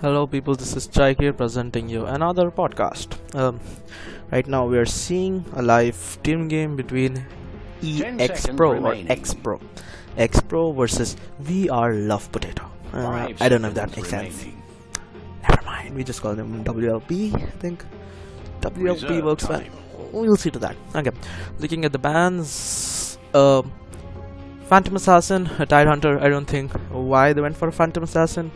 Hello people, this is Chykke presenting you another podcast. Right now we are seeing a live team game between EX Pro or X Pro. X Pro versus VR Love Potato. I don't know if that makes sense. Never mind, we just call them WLP, I think. WLP works well. We'll see to that. Okay, looking at the bans, Phantom Assassin, a Tidehunter. I don't think why they went for a Phantom Assassin.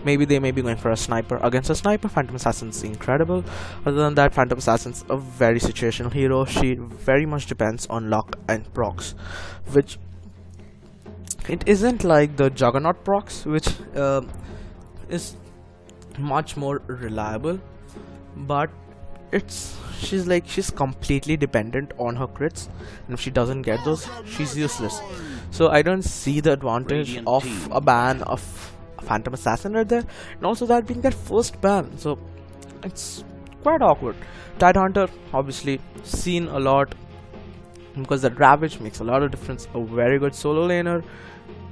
Maybe they may be going for a sniper. Against a sniper, Phantom Assassin's incredible. Other than that, Phantom Assassin's a very situational hero. She very much depends on luck and procs, which it isn't like the Juggernaut procs, which is much more reliable, but she's completely dependent on her crits, and if she doesn't get those, she's useless. So I don't see the advantage of a ban of Phantom Assassin right there, and also that being their first ban, so it's quite awkward. Tidehunter, obviously seen a lot because that ravage makes a lot of difference. A very good solo laner,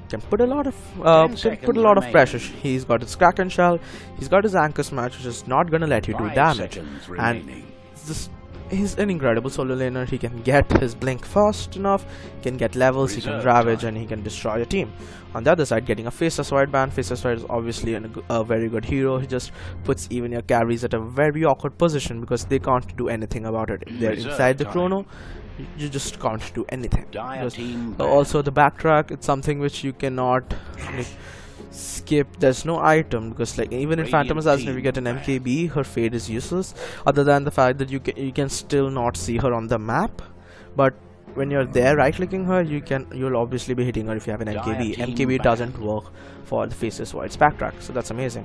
can put a lot of pressure. He's got his Kraken Shell, he's got his Anchor Smash, which is not gonna let you do damage, and he's an incredible solo laner. He can get his blink fast enough, he can get levels, he can ravage, and he can destroy your team. On the other side, getting a Faceless Void ban. Faceless Void is obviously a very good hero. He just puts even your carries at a very awkward position because they can't do anything about it. If they're inside the chrono, you just can't do anything. Also the backtrack, it's something which you cannot skip. There's no item because even in Phantom Assassin, if you get an MKB, her fade is useless, other than the fact that you can still not see her on the map. But when you're there right clicking her, you'll obviously be hitting her if you have an MKB. MKB doesn't work for the Faceless Void's backtrack, so that's amazing.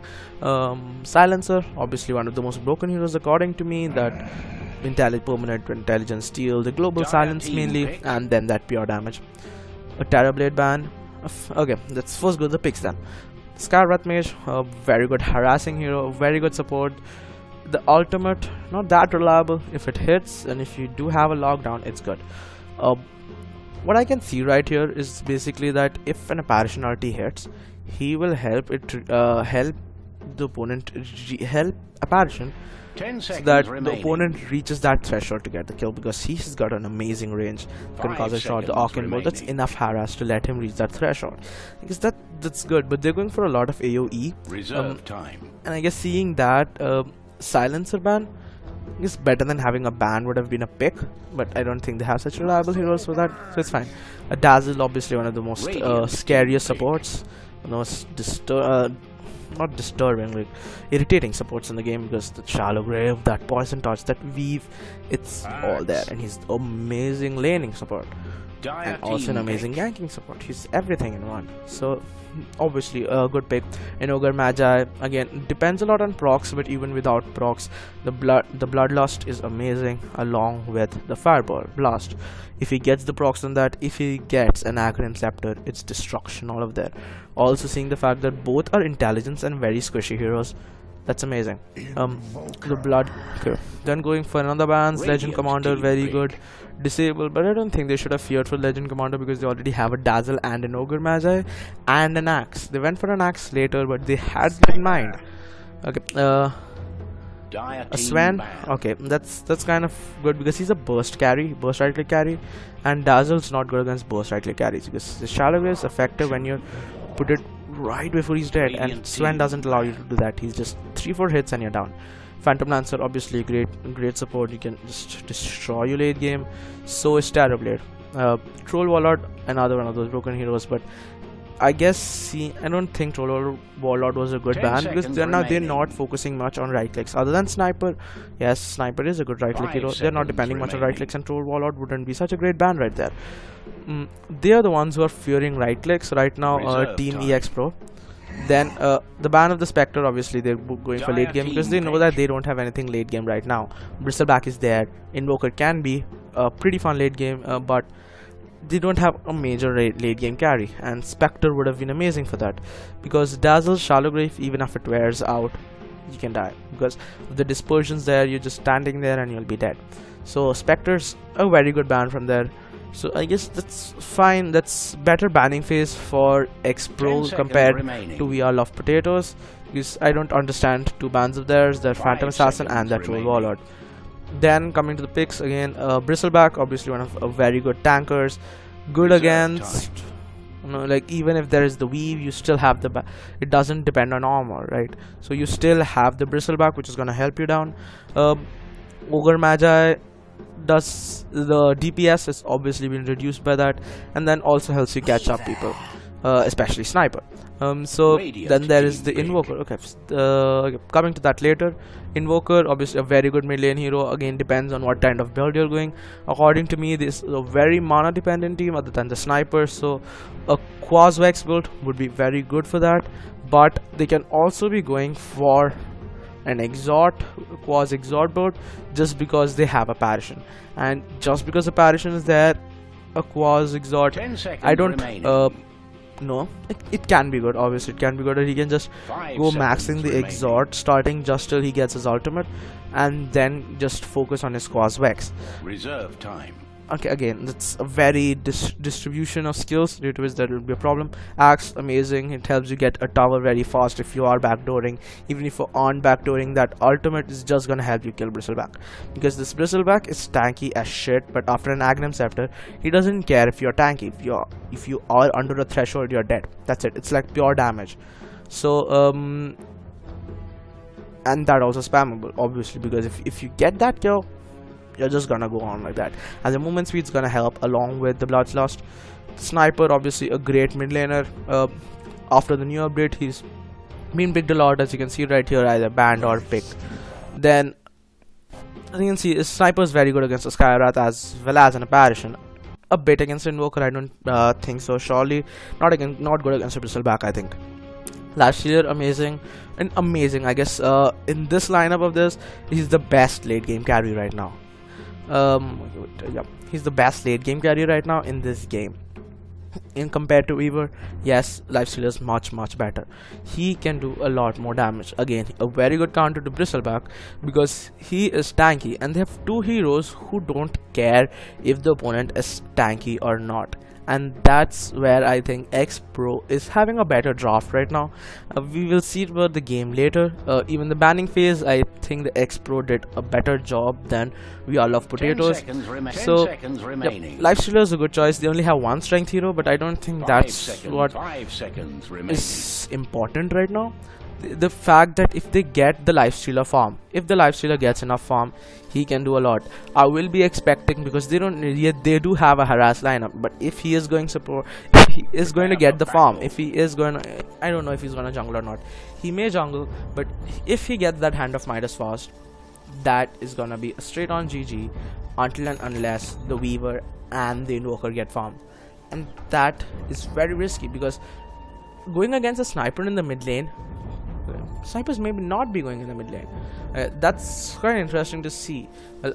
Silencer, obviously one of the most broken heroes according to me. That permanent intelligence steal, the global silence mainly, and then that pure damage. A Terrorblade ban. Okay, let's first go to the picks then. Scarlet Mage, a very good harassing hero, very good support. The ultimate, not that reliable. If it hits and if you do have a lockdown, it's good. What I can see right here is basically that if an apparition ulti hits, he will help the opponent help apparition, so that the opponent reaches that threshold to get the kill, because he's got an amazing range. Concussor shot, the Arcane Bolt, that's enough harass to let him reach that threshold. I guess that's good, but they're going for a lot of AoE. And I guess seeing that Silencer ban is better than having a ban would have been a pick, but I don't think they have such reliable heroes for that, so it's fine. A Dazzle, obviously one of the most scariest supports, not disturbing, irritating supports in the game, because the Shallow Grave, that Poison Touch, that Weave, it's all there, and he's amazing laning support and also an amazing ganking support. He's everything in one, so obviously a good pick. In Ogre Magi, again, depends a lot on procs, but even without procs, the Bloodlust is amazing, along with the Fireball Blast. If he gets the procs on that, if he gets an Acrim Scepter, it's destruction all of there. Also seeing the fact that both are intelligence and very squishy heroes, that's amazing. The blood. Okay. Then going for another bans, Legend Commander, very good. Disable, but I don't think they should have feared for Legend Commander because they already have a Dazzle and an Ogre Magi and an Axe. They went for an Axe later, but they had that in mind. Okay, a Sven. Okay, that's kind of good because he's a burst right click carry, and Dazzle's not good against burst right click carries because the Shallow Grave is effective when you put it right before he's dead, and Sven doesn't allow you to do that. He's just 3-4 hits and you're down. Phantom Lancer, obviously great support. You can just destroy your late game. So is Terrorblade. Troll Warlord, another one of those broken heroes, but I guess I don't think Troll Warlord was a good ban because they're not focusing much on right clicks. Other than Sniper, yes, Sniper is a good right click hero. They're not depending much on right clicks, and Troll Warlord wouldn't be such a great ban right there. They are the ones who are fearing right clicks right now. Team EX Pro. Then the ban of the Spectre, obviously they're going for late game because they know that they don't have anything late game right now. Bristleback is there. Invoker can be a pretty fun late game, but they don't have a major late game carry, and Spectre would have been amazing for that, because Dazzle, Shallow Grave, even if it wears out, you can die because of the dispersions there. You're just standing there and you'll be dead. So Spectre's a very good ban from there. So I guess that's fine. That's better banning phase for X Pro compared to VR Love Potatoes. because I don't understand two bans of theirs, that Phantom Assassin and that Troll Warlord. Then coming to the picks again, Bristleback, obviously one of very good tankers, good against, you know, like even if there is the weave, you still have the it doesn't depend on armor, right? So you still have the Bristleback, which is gonna help you down. Ogre Magi does the DPS is obviously been reduced by that, and then also helps you catch up people, especially sniper. So then there is the Invoker. Okay, coming to that later. Invoker, obviously a very good mid lane hero. Again, depends on what kind of build you're going. According to me, this is a very mana dependent team other than the sniper, so a Quas-Vex build would be very good for that. But they can also be going for an Quas Exhort build just because they have apparition, and just because apparition is there, a Quas Exhort, I don't no, it can be good. Obviously it can be good, or he can just go maxing the Exhort starting just till he gets his ultimate, and then just focus on his Quas-Vex. Reserve time. Okay, again, that's a very distribution of skills, due to which there will be a problem. Axe, amazing, it helps you get a tower very fast if you are backdooring. Even if you aren't backdooring, that ultimate is just gonna help you kill Bristleback, because this Bristleback is tanky as shit, but after an Agnum Scepter, he doesn't care if you're tanky. If you are under a threshold, you're dead. That's it. It's like pure damage. So and that also spammable, obviously, because if you get that kill, you're just gonna go on like that, and the movement speed's gonna help along with the Bloodlust. Sniper, obviously a great mid laner. After the new update, he's been picked a lot, as you can see right here, either banned or picked. Then as you can see, Sniper is very good against a Skywrath as well as an apparition. A bit against Invoker, I don't think so. Surely not good against a Bristleback, I think. Last year, amazing, I guess. In this lineup of this, he's the best late game carry right now. Yeah, he's the best late game carry right now in this game. In compared to Weaver, yes, Lifesteal is much better. He can do a lot more damage. Again, a very good counter to Bristleback, because he is tanky, and they have two heroes who don't care if the opponent is tanky or not. And that's where I think X Pro is having a better draft right now. We will see about the game later. Even the banning phase, I think the X Pro did a better job than We All Love Potatoes. So Lifestealer is a good choice. They only have one strength hero, but I don't think that's what is important right now. The fact that if they get the Lifestealer farm, if the Lifestealer gets enough farm, he can do a lot. I will be expecting, because they do have a harass lineup, but if he is going support, if he is going to get the farm, if he is going to, I don't know if he's going to jungle or not. He may jungle, but if he gets that Hand of Midas fast, that is going to be a straight on GG until and unless the Weaver and the Invoker get farmed. And that is very risky, because going against a Sniper in the mid lane, snipers maybe not be going in the mid lane. That's quite interesting to see. Well,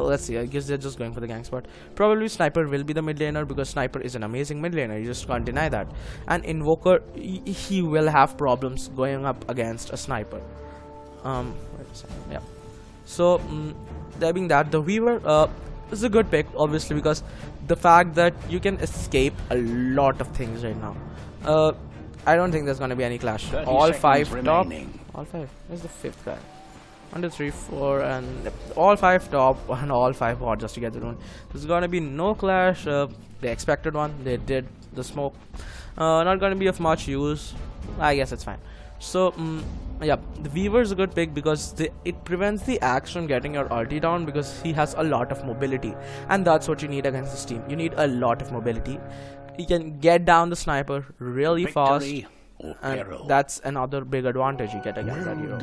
let's see, I guess they're just going for the gang spot. Probably Sniper will be the mid laner, because Sniper is an amazing mid laner, you just can't deny that. And Invoker, he will have problems going up against a Sniper. Wait a second, yeah. So there being that, the Weaver is a good pick, obviously, because the fact that you can escape a lot of things right now. I don't think there's gonna be any clash. All five top. All five. Where's the fifth guy? 1, 2, 3, 4, and all five top and all five bot just to get the rune. There's gonna be no clash. They expected one. They did the smoke. Not gonna be of much use. I guess it's fine. So yeah, the Weaver is a good pick, because it prevents the Axe from getting your ulti down, because he has a lot of mobility, and that's what you need against this team. You need a lot of mobility. He can get down the Sniper really fast, and that's another big advantage you get against that hero.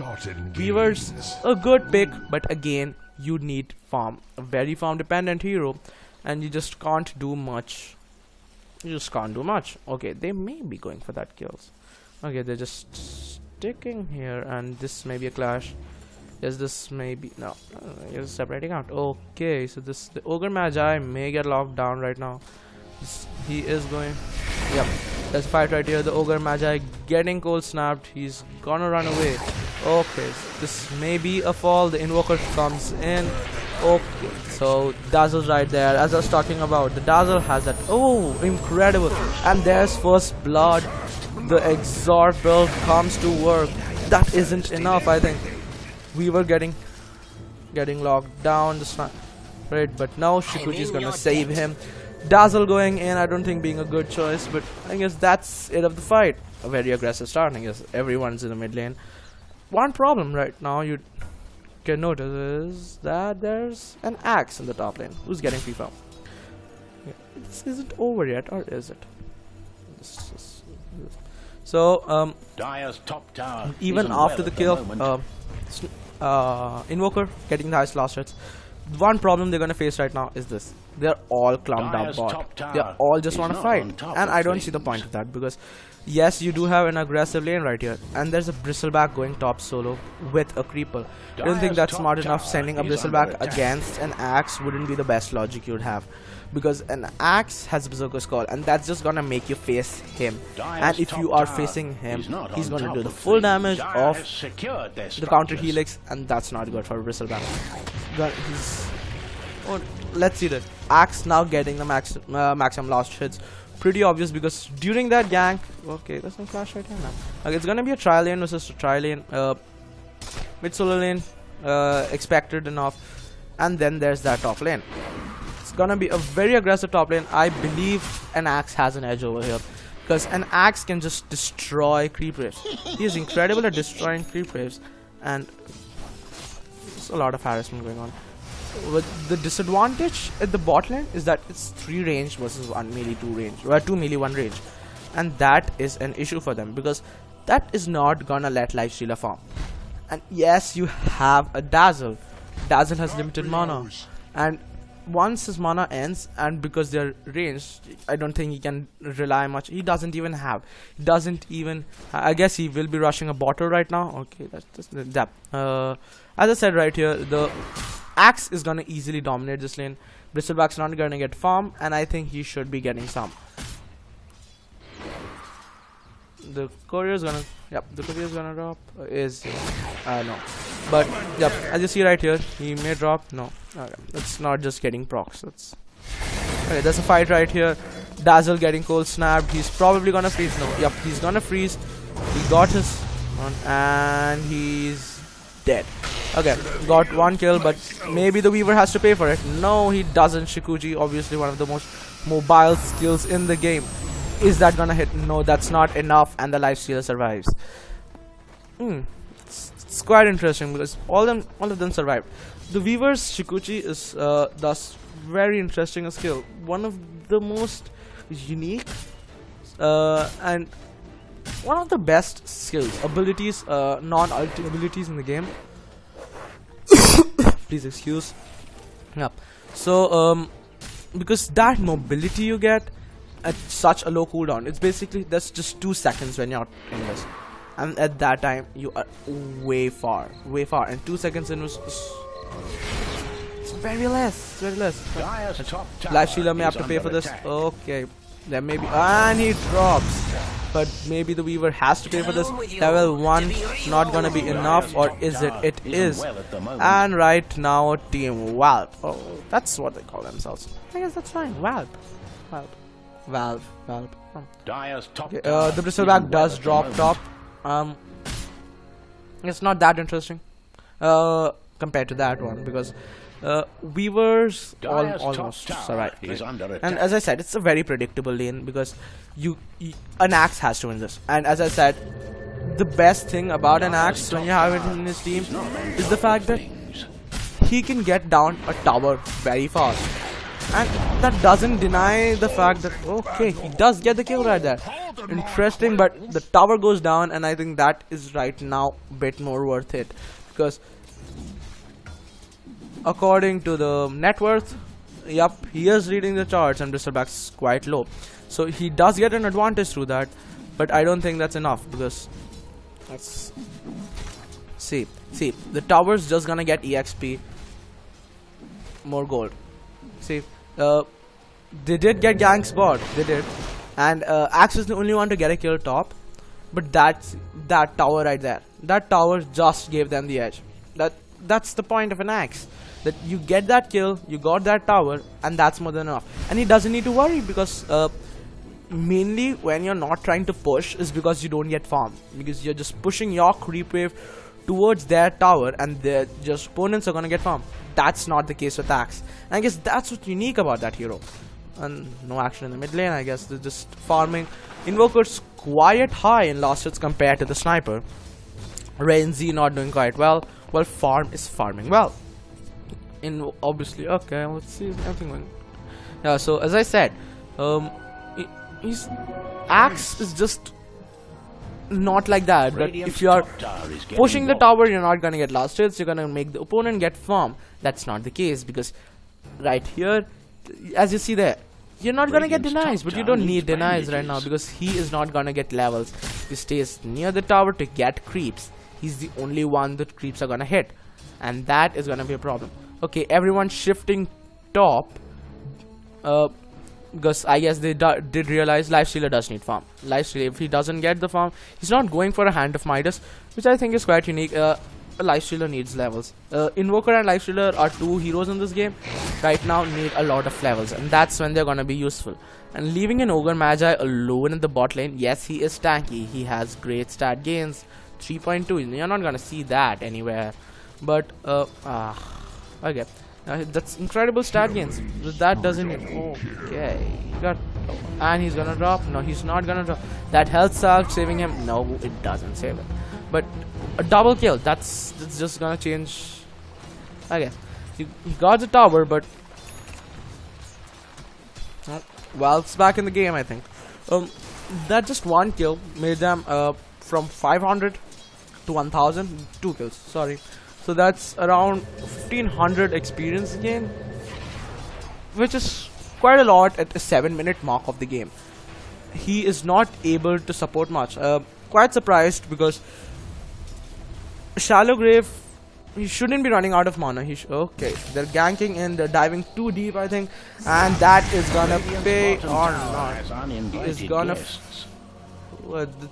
Weaver's a good pick, but again, you need farm, a very farm dependent hero, and you just can't do much. Okay, they may be going for that kills. Okay, they're just sticking here, and this may be a clash. Yes, this may be, no, he's separating out. Okay, so the Ogre Magi may get locked down right now. He is going, yep, there's a fight right here. The Ogre Magi getting cold snapped. He's gonna run away. Okay, so this may be a fall. The Invoker comes in. Okay, so Dazzle's right there, as I was talking about. The Dazzle has that. Oh, incredible. And there's first blood. the exort build comes to work. That isn't enough, I think. We were getting locked down, right? But now Chykke is gonna save him. Dazzle going in, I don't think being a good choice, but I guess that's it of the fight. A very aggressive start. I guess everyone's in the mid lane. One problem right now you can notice is that there's an axe in the top lane who's getting free farm. Yeah, this isn't over yet, or is it? So Dire's top tower even after the kill, Invoker getting the highest last hits. One problem they're gonna face right now is this: they're all clumped up bot. They all just want to fight, and I don't see the point of that, because yes, you do have an aggressive lane right here, and there's a bristleback going top solo with a creeper. I don't think that's smart enough. Sending a bristleback against an axe wouldn't be the best logic you'd have, because an axe has Berserker's Call, and that's just gonna make you face him. And if you are facing him, he's gonna do the full damage of the counter helix, and that's not good for bristleback. Oh, let's see that axe now getting the maximum last hits. Pretty obvious, because during that gank, okay, there's no flash right here now. Okay, it's gonna be a tri lane versus a tri lane, mid solo lane, expected enough, and then there's that top lane. It's gonna be a very aggressive top lane. I believe an axe has an edge over here, because an axe can just destroy creep waves. He is incredible at destroying creep waves, and there's a lot of harassment going on. With the disadvantage at the bot lane is that it's 3 range versus 1 melee 2 range, or 2 melee 1 range, and that is an issue for them, because that is not gonna let Lifestealer farm. And yes, you have a Dazzle. Dazzle has limited mana, and once his mana ends, and because they're ranged, I don't think he can rely much. He doesn't even have. I guess he will be rushing a bottle right now. Okay, that's just that. As I said right here, the axe is gonna easily dominate this lane. Bristleback's not gonna get farm, and I think he should be getting some. The courier's gonna, the courier's gonna drop. No, but as you see right here, he may drop. No, okay, that's not just getting procs. Okay, there's a fight right here. Dazzle getting cold snapped. He's probably gonna freeze. No, he's gonna freeze. He got his one, and he's dead. Okay, got 1 kill, but maybe the Weaver has to pay for it. No, he doesn't. Chykke, obviously one of the most mobile skills in the game. Is that gonna hit? No, that's not enough, and the Lifestealer survives. It's quite interesting, because all of them survived. The Weaver's Chykke is thus very interesting a skill. One of the most unique and one of the best skills, abilities, non-ult abilities in the game. Please excuse. So because that mobility you get at such a low cooldown, it's basically that's just 2 seconds when you're in this, and at that time you are way far, and 2 seconds in was it's very less. Lifestealer may have to pay for this. Okay, then maybe, and he drops. But maybe the Weaver has to pay for this. Level 1 not gonna be enough, or is it? It is. And right now, Team WALP. Oh, that's what they call themselves. I guess that's fine. WALP. Okay, the bristleback does drop top. It's not that interesting compared to that one, because Weavers almost survived, right? And as I said, it's a very predictable lane, because an axe has to win this. And as I said, the best thing about an axe when you have it in his team is the fact that he can get down a tower very fast, and that doesn't deny the fact that, okay, he does get the kill right there. Interesting, but the tower goes down, and I think that is right now a bit more worth it, because according to the net worth, he is leading the charts, and bristleback's quite low, so he does get an advantage through that. But I don't think that's enough, because let's see the tower's just gonna get EXP, more gold. See, they did get gang spot, they did, and Axe is the only one to get a kill top, but that tower right there, that tower just gave them the edge. That's the point of an Axe, that you get that kill, you got that tower, and that's more than enough. And he doesn't need to worry, because mainly when you're not trying to push is because you don't get farm, because you're just pushing your creep wave towards their tower and their just opponents are gonna get farm. That's not the case with Axe. And I guess that's what's unique about that hero. And no action in the mid lane. I guess they're just farming. Invoker's quite high in last hits compared to the sniper. Renzi not doing quite well, while farm is farming well. In obviously, okay, let's see everything going. Yeah, so as I said, his Axe is just not like that. But if you are pushing the tower, you're not gonna get last hits. You're gonna make the opponent get farm. That's not the case, because right here, as you see there, you're not gonna get denies, but you don't need denies right now because he is not gonna get levels. He stays near the tower to get creeps. He's the only one that creeps are gonna hit, and that is gonna be a problem. Okay, everyone shifting top, because I guess they did realize Lifestealer does need farm. Lifestealer, if he doesn't get the farm, he's not going for a Hand of Midas, which I think is quite unique. A Lifestealer needs levels. Invoker and Lifestealer are two heroes in this game. Right now need a lot of levels, and that's when they're gonna be useful. And leaving an Ogre Magi alone in the bot lane, yes, he is tanky. He has great stat gains, 3.2. You're not gonna see that anywhere. But okay, that's incredible stat gains. That doesn't. Okay, and he's gonna drop. No, he's not gonna drop. That health salve saving him. No, it doesn't save it. But a double kill. That's just gonna change. Okay, he got the tower, but WALP's back in the game. I think. That just one kill made them from 500 to 1000. 2 kills. Sorry. So that's around 1500 experience gain, which is quite a lot at a 7-minute mark of the game. He is not able to support much. Quite surprised because Shallow Grave, he shouldn't be running out of mana. Okay, they're ganking in, they're diving too deep, I think, and that is gonna pay or not. Is gonna.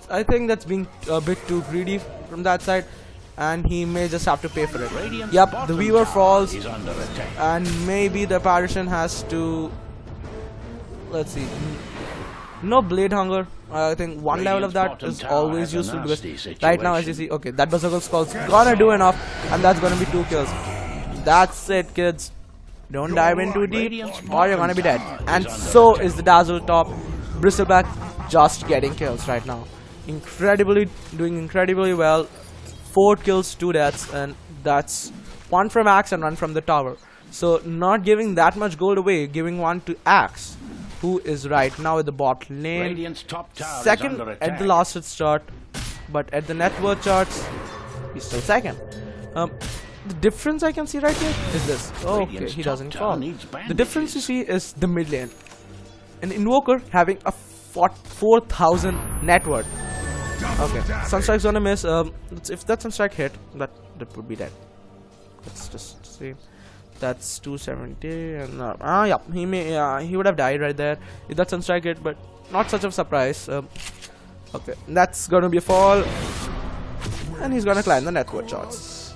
I think that's being a bit too greedy from that side, and he may just have to pay for it. Yep, the Weaver falls, and maybe the Apparition has to. Let's see. No Blade Hunger. I think one level of that is always useful because right now, as you see, okay, that Berserker Skull's gonna do enough, and that's gonna be 2 kills. That's it, kids. Don't dive in too deep, or you're gonna be dead. And so is the Dazzle top. Bristleback just getting kills right now. Doing incredibly well. 4 kills, 2 deaths, and that's 1 from Axe and 1 from the tower. So not giving that much gold away, giving 1 to Axe, who is right now at the bot lane, second at the last hit chart, but at the net worth charts, he's still second. The difference I can see right here is this. Okay, he doesn't fall. The difference you see is the mid lane. An Invoker having a 4000 net worth. Okay, Sunstrike's gonna miss. If that Sunstrike hit, that would be dead. Let's just see. That's 270, and yeah, he would have died right there if that Sunstrike hit, but not such a surprise. Okay, that's gonna be a fall, and he's gonna climb the net worth charts.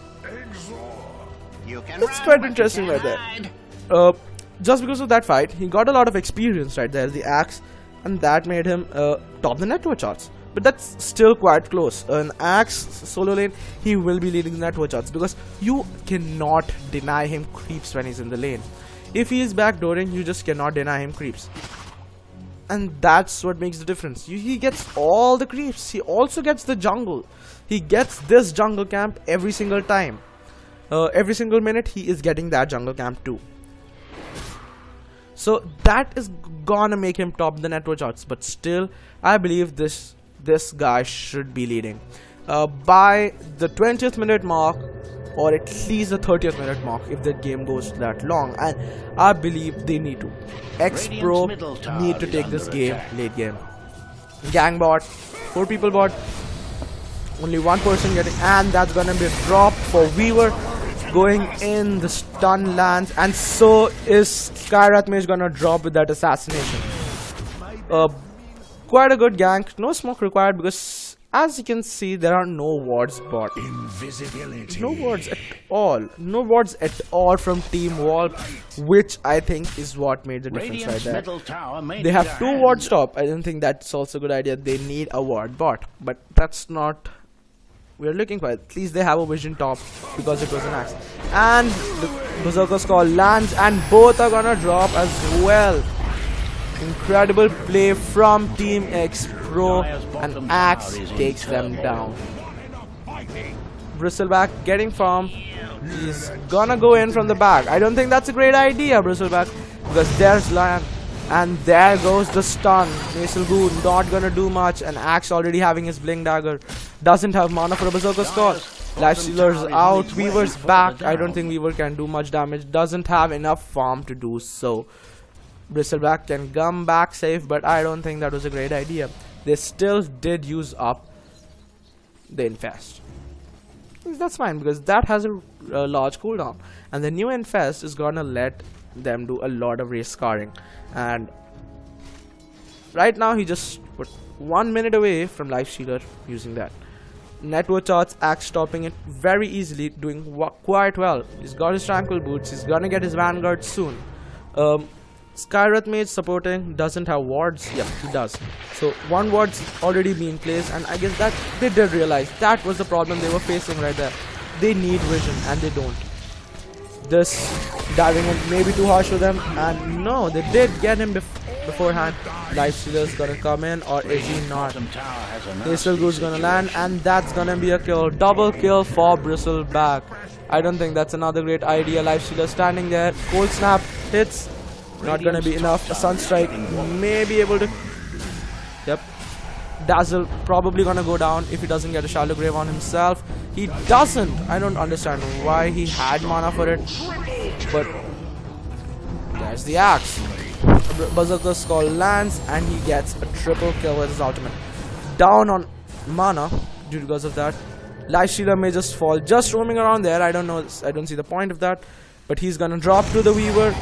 It's quite interesting right there. Just because of that fight, he got a lot of experience right there, the Axe, and that made him top the net worth charts. But that's still quite close. An Axe solo lane, he will be leading the net worth charts because you cannot deny him creeps when he's in the lane. If he is backdooring, you just cannot deny him creeps. And that's what makes the difference. He gets all the creeps. He also gets the jungle. He gets this jungle camp every single time. Every single minute, he is getting that jungle camp too. So that is gonna make him top the net worth charts. But still, I believe this guy should be leading by the 20th minute mark, or at least the 30th minute mark if the game goes that long, and I believe they need to. X-Pro need to take this game late game. Gang bot, 4 people bot, only 1 person getting, and that's gonna be a drop for Weaver going in. The stun lands, and so is Skyrath Mage gonna drop with that assassination. Quite a good gank. No smoke required because As you can see, there are no wards bought. Invisibility. No wards at all. No wards at all from Team WALP, which I think is what made the difference right there. Middle tower may They need have a 2 hand. wards top. I don't think that's also a good idea. They need a ward bot, but that's not we're looking for. At least they have a vision top because it was an axe. And the Berserker's Call lands, and both are gonna drop as well. Incredible play from Team X Pro, and Axe takes them down. Bristleback getting farm. He's gonna go in from the back. I don't think that's a great idea, Bristleback, because there's land, and there goes the stun. Nasal Goo not gonna do much, and Axe already having his Blink Dagger. Doesn't have mana for a Berserker's Call. Lifestealer's out, Weaver's back. I don't think Weaver can do much damage. Doesn't have enough farm to do so. Bristleback can come back safe, but I don't think that was a great idea. They still did use up the Infest. That's fine, because that has a large cooldown, and the new Infest is gonna let them do a lot of race scarring. And right now he just put 1 minute away from Lifestealer using that. Network charts, Axe stopping it very easily, doing quite well. He's got his Tranquil Boots, he's gonna get his Vanguard soon. Skywrath Mage supporting, doesn't have wards. Yep, he does. So 1 ward's already been placed, and I guess that they did realize that was the problem they were facing right there. They need vision, and they don't. This diving in may be too harsh for them, and no, they did get him beforehand. Lifestealer's gonna come in, or is he not? Nasal Goo's gonna land, and that's gonna be a kill. Double kill for Bristleback. I don't think that's another great idea. Lifestealer standing there. Cold Snap hits. Not gonna be enough. A Sunstrike may be able to. Yep. Dazzle probably gonna go down if he doesn't get a Shallow Grave on himself. He doesn't. I don't understand why he had mana for it. But there's the Axe. Berserker's Call lands, and he gets a triple kill with his ultimate. Down on mana because of that. Lifestealer may just fall. Just roaming around there. I don't know. I don't see the point of that. But he's gonna drop to the Weaver.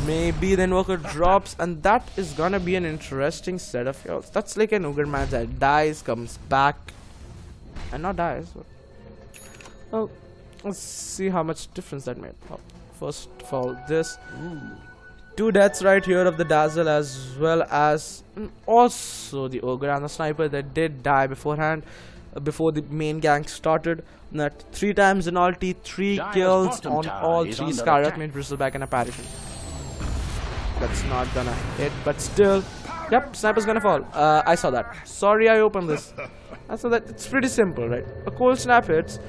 Maybe the Invoker drops, and that is gonna be an interesting set of heals. That's like an Ogre match that dies, comes back, and not dies. But, well, let's see how much difference that made. Oh, first of all, this 2 deaths right here of the Dazzle, as well as also the Ogre and the Sniper that did die beforehand, before the main gang started. That 3 times in ulti, 3 kills on all 3. Skywrath Mage, Bristleback, and Apparition. That's not gonna hit, but still, yep, Sniper's gonna fall. I saw that. Sorry, I opened this. I saw that. It's pretty simple, right? A Cold Snap hits.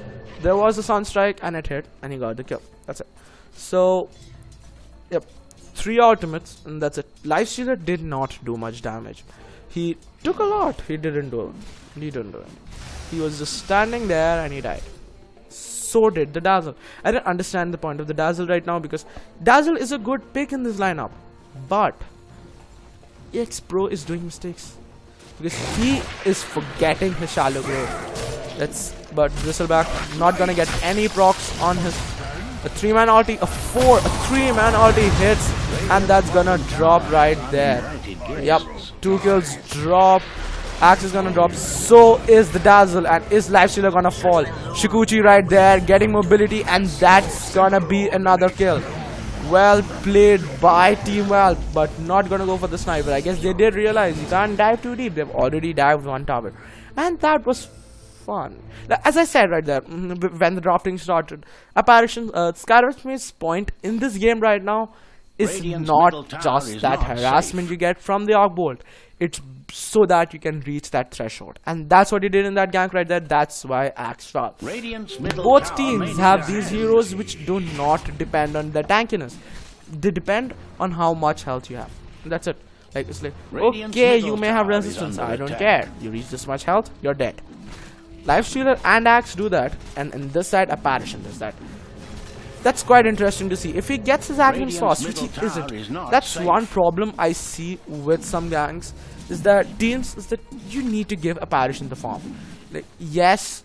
There was a Sunstrike, and it hit, and he got the kill. That's it. So, yep, 3 ultimates, and that's it. Lifestealer did not do much damage. He took a lot. He didn't do it. He didn't do it. He was just standing there, and he died. So did the Dazzle. I don't understand the point of the Dazzle right now, because Dazzle is a good pick in this lineup. But X Pro is doing mistakes, because he is forgetting his Shallow Grave. But Bristleback not gonna get any procs on his 3-man ulti, a 3-man ulti hits, and that's gonna drop right there. Yep, 2 kills drop. Axe is gonna drop, so is the Dazzle, and is Lifestealer gonna fall? Shikuchi right there, getting mobility, and that's gonna be another kill. Well played by Team WALP, but not gonna go for the Sniper. I guess they did realize you can't dive too deep. They've already dived 1 tower, and that was fun. As I said right there, when the drafting started, Apparition, Skywrath Mage's point in this game right now is not just that harassment you get from the Arc Bolt. It's so that you can reach that threshold, and that's what he did in that gank right there. That's why Axe fell. Both teams have these heroes which do not depend on their tankiness. They depend on how much health you have. That's it. Like, it's like, okay, you may have resistance, I don't care. You reach this much health, you're dead. Lifestealer and Axe do that, and in this side Apparition does that. That's quite interesting to see. If he gets his actions fast, which he isn't, that's one problem I see with some gangs, is that teams, is that you need to give Apparition the farm. Like, yes,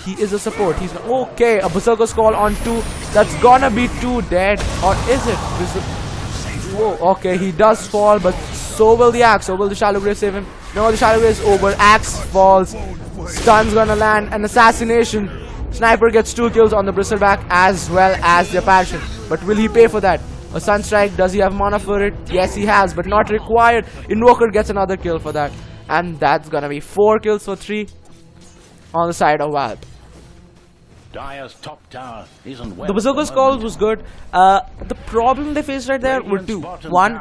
he is a support. He's okay. A Berserker's Call on 2. That's gonna be 2 dead, or is it? Whoa, okay, he does fall, but so will the Axe. So will the Shallow Grave save him? No, the shadow is over. Axe falls. Stun's gonna land. An assassination. Sniper gets 2 kills on the bristleback as well as the apparition. But will he pay for that? A sunstrike. Does he have mana for it? Yes, he has, but not required. Invoker gets another kill for that. And that's gonna be 4 kills for 3 on the side of WALP. Dire's top tower isn't well. The Berserker's call was good. The problem they faced right there were 2. 1,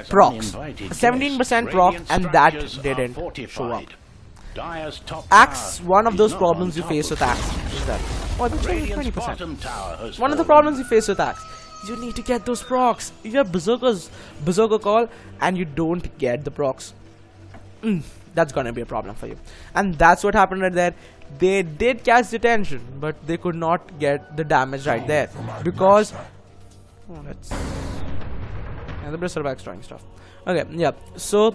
procs. 17% proc, and that didn't show up. Axe, one of those problems you face with Axe is that. Oh, that's only 20%. One of the problems you face with Axe, you need to get those procs. If you have Berserker call and you don't get the procs, that's gonna be a problem for you. And that's what happened right there. They did catch detention, but they could not get the damage right there because the bristleback's trying stuff. Okay, yeah, so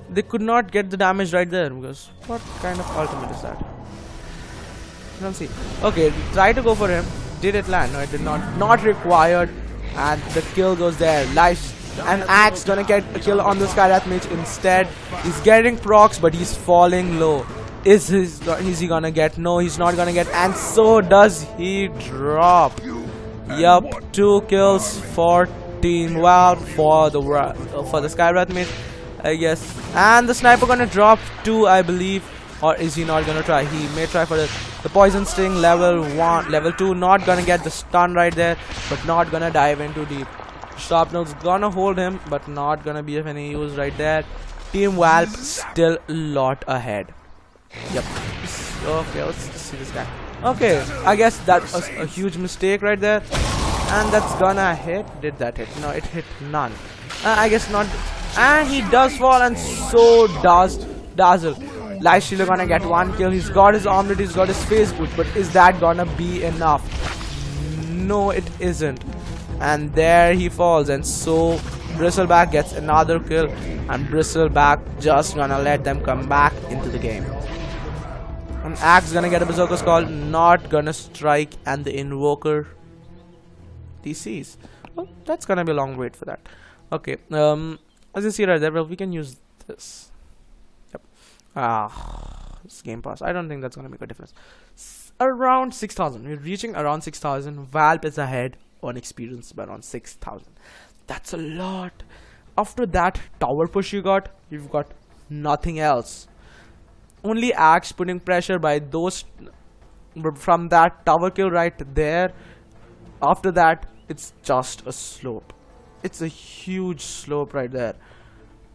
they could not get the damage right there because what kind of ultimate is that? I don't see. Okay, try to go for him. Did it land? No, it did not. Not required, and the kill goes there. Life. And Axe gonna get a kill on the Skyrath mage instead. He's getting procs, but he's falling low. Is he gonna get? No, he's not gonna get. And so does he drop. Yup, 2 kills for Team WALP for the Skyrath mage, I guess. And the sniper gonna drop 2, I believe. Or is he not gonna try? He may try for the poison sting level 1, level 2. Not gonna get the stun right there, but not gonna dive in too deep. Sharpnose gonna hold him, but not gonna be of any use right there. Team WALP still a lot ahead. Yep. Okay, let's see this guy. Okay, I guess that was a huge mistake right there. And that's gonna hit. Did that hit? No, it hit none. I guess not. And he does fall, and so does Dazzle. Lifestealer gonna get 1 kill. He's got his armlet, he's got his face boot, but is that gonna be enough? No, it isn't. And there he falls, and so Bristleback gets another kill, and Bristleback just gonna let them come back into the game. And Axe gonna get a Berserker's call, not gonna strike, and the Invoker DCs. Well, that's gonna be a long wait for that. Okay, as you see right there, well, we can use this. Yep. This Game Pass. I don't think that's gonna make a difference. Around 6,000. We're reaching around 6,000. WALP is ahead on experience by around 6,000. That's a lot. After that tower push you've got nothing else. Only Axe putting pressure by those from that tower kill right there. After that, it's just a slope. It's a huge slope right there.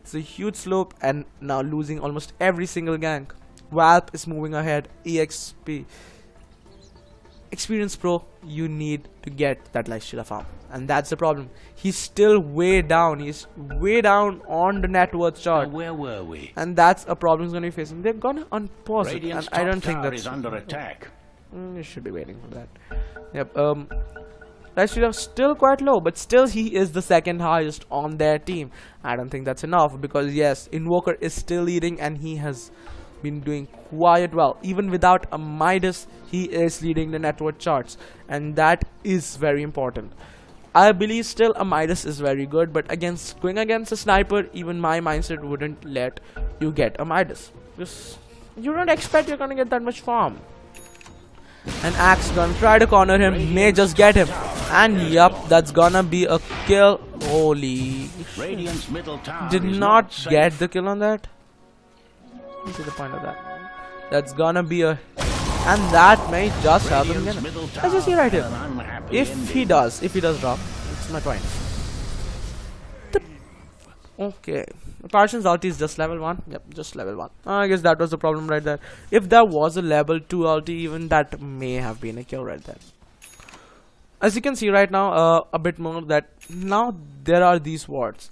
It's a huge slope, and now losing almost every single gank. WALP is moving ahead. EXP. Experience Pro, you need to get that Lifestealer farm, and that's the problem. He's still way down. He's way down on the net worth chart. Where were we? And that's a problem he's gonna be facing. They're gonna unpause it, and I don't think that's under attack. You should be waiting for that. Yep. Lifestealer still quite low, but still he is the second highest on their team. I don't think that's enough because yes, Invoker is still leading, and he has been doing quite well. Even without a Midas, he is leading the network charts, and that is very important. I believe still a Midas is very good, but going against a sniper, even my mindset wouldn't let you get a Midas because you don't expect you're gonna get that much farm. And Axe gonna try to corner him, may just get him, and yup, that's gonna be a kill. Holy, did not get the kill on that. Let's see the point of that. That's gonna be a, and that may just help him again. As you see right here, if he does drop, it's my point. Okay, Parson's ulti is just level 1. Yep, just level 1. I guess that was the problem right there. If there was a level 2 ulti, even that may have been a kill right there. As you can see right now, a bit more that now there are these wards.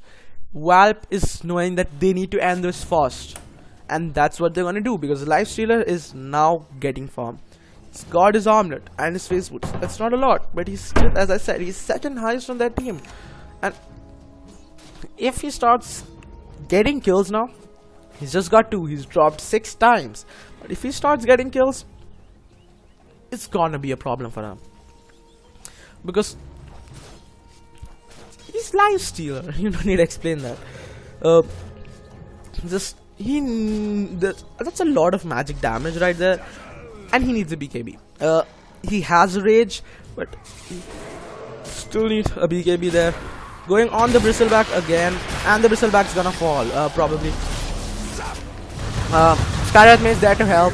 WALP is knowing that they need to end this fast, and that's what they're gonna do because the Lifestealer is now getting farm. He's got his armlet and his face boots. That's not a lot, but he's still, as I said, he's second highest on that team. And if he starts getting kills now, he's just got 2. He's dropped 6 times. But if he starts getting kills, it's gonna be a problem for him because he's Lifestealer. You don't need to explain that. Just that's a lot of magic damage right there, and he needs a BKB. He has rage, but he still needs a BKB there. Going on the bristleback again, and the bristleback's gonna fall probably. Skyrath is there to help.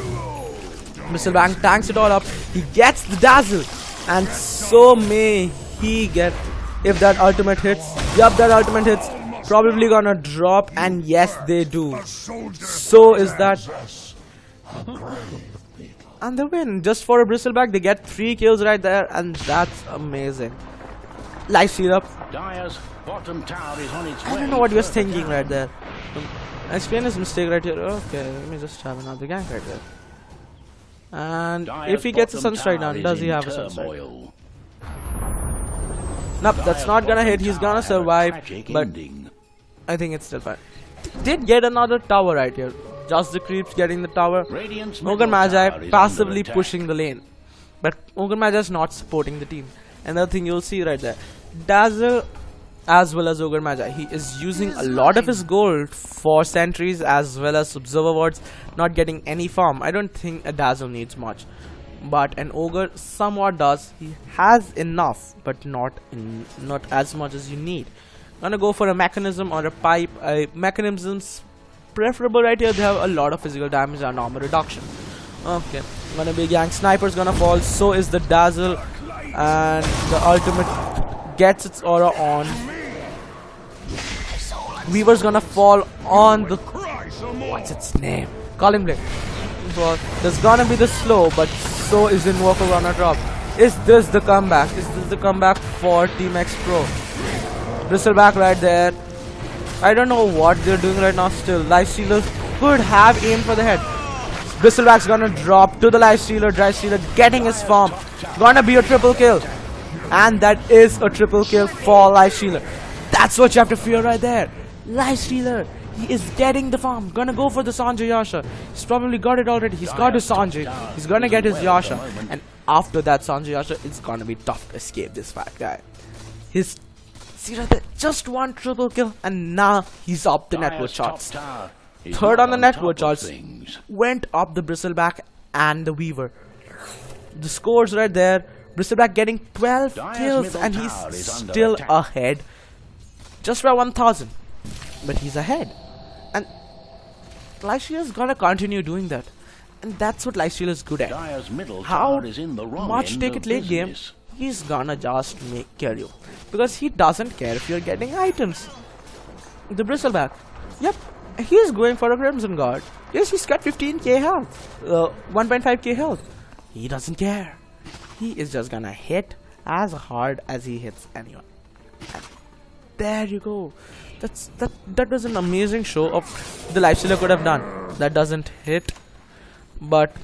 Bristleback tanks it all up. He gets the dazzle, and so may he get, if that ultimate hits. Yup, that ultimate hits. Probably gonna drop, and yes, they do. So is that. And they win. Just for a bristleback, they get 3 kills right there, and that's amazing. Life steal up. Dyer's bottom tower is on its way. I don't know what he was thinking right there. I explain his mistake right here. Okay, let me just have another gank right there. And Dyer's if he gets a bottom sunstrike tower down, is does he in have a sunstrike? turmoil. Nope, that's not gonna hit. He's gonna survive, but I think it's still fine. Did get another tower right here. Just the creeps getting the tower. Radiant's Ogre middle Magi tower is passively under attack. pushing the lane, but Ogre Magi is not supporting the team. Another thing you'll see right there, Dazzle as well as Ogre Magi, he is using a lot of his gold for sentries as well as observer wards, not getting any farm. I don't think a Dazzle needs much, but an Ogre somewhat does. He has enough, but not as much as you need. Gonna go for a mechanism or a pipe. Mechanisms preferable right here. They have a lot of physical damage and armor reduction. Okay, gonna be gang. Sniper's gonna fall. So is the dazzle, and the ultimate gets its aura on. Weaver's gonna fall on the. What's its name? Colin Blake. Well, there's gonna be the slow, but so is Invoker gonna drop. Is this the comeback? Is this the comeback for Team X Pro? Bristleback right there. I don't know what they're doing right now still. Lifestealer could have aimed for the head. Bristleback's gonna drop to the Lifestealer. Lifestealer getting his farm. Gonna be a triple kill. And that is a triple kill for Lifestealer. That's what you have to fear right there. Lifestealer. He is getting the farm. Gonna go for the Sanjay Yasha. He's probably got it already. He's got his Sanjay. He's gonna get his Yasha. And after that Sanjay Yasha, it's gonna be tough to escape this fat guy. His just one triple kill, and now he's up the network charts. Third on the network charts. Went up the Bristleback and the Weaver. The scores right there. Bristleback getting 12 kills, and he's still ahead. Just by 1,000. But he's ahead. And Lifestealer's gonna continue doing that. And that's what Lifestealer is good at. How much take it late game, he's gonna just kill you. Because he doesn't care if you're getting items. The Bristleback. Yep. He's going for a Crimson Guard. Yes, he's got 15k health. 1.5k health. He doesn't care. He is just gonna hit as hard as he hits anyone. And there you go. That was an amazing show of the Lifestealer could have done. That doesn't hit. But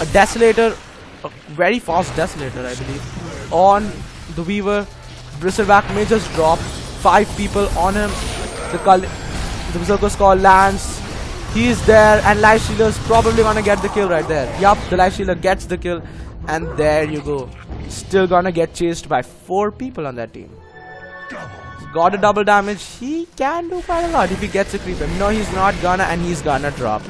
a Desolator, a very fast Desolator I believe, on the Weaver. Bristleback may just drop 5 people on him. The Berserker's Call lands. He's there, and Lifestealer's probably gonna get the kill right there. Yup, the Lifestealer gets the kill, and there you go. Still gonna get chased by 4 people on that team. Got a double damage. He can do quite a lot if he gets a creeper. No, he's not gonna, and he's gonna drop.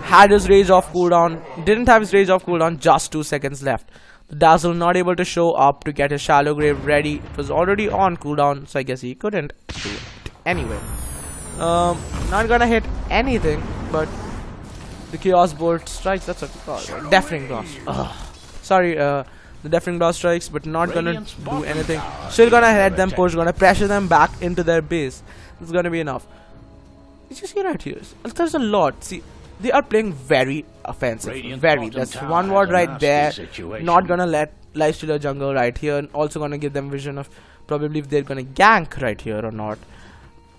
Had his rage off cooldown. Didn't have his rage off cooldown. Just 2 seconds left. The Dazzle not able to show up to get his Shallow Grave ready. It was already on cooldown, so I guess he couldn't do it. Anyway, not gonna hit anything, but the Chaos Bolt strikes. That's what we call it. Deafening Blast. Sorry, the Deafening Blast strikes, but not gonna do anything. Still gonna let them push, gonna pressure them back into their base. It's gonna be enough. You just see right here. There's a lot. See, they are playing very offensive. Very. That's one ward right there. Not gonna let Lifestealer jungle right here. And also gonna give them vision of probably if they're gonna gank right here or not.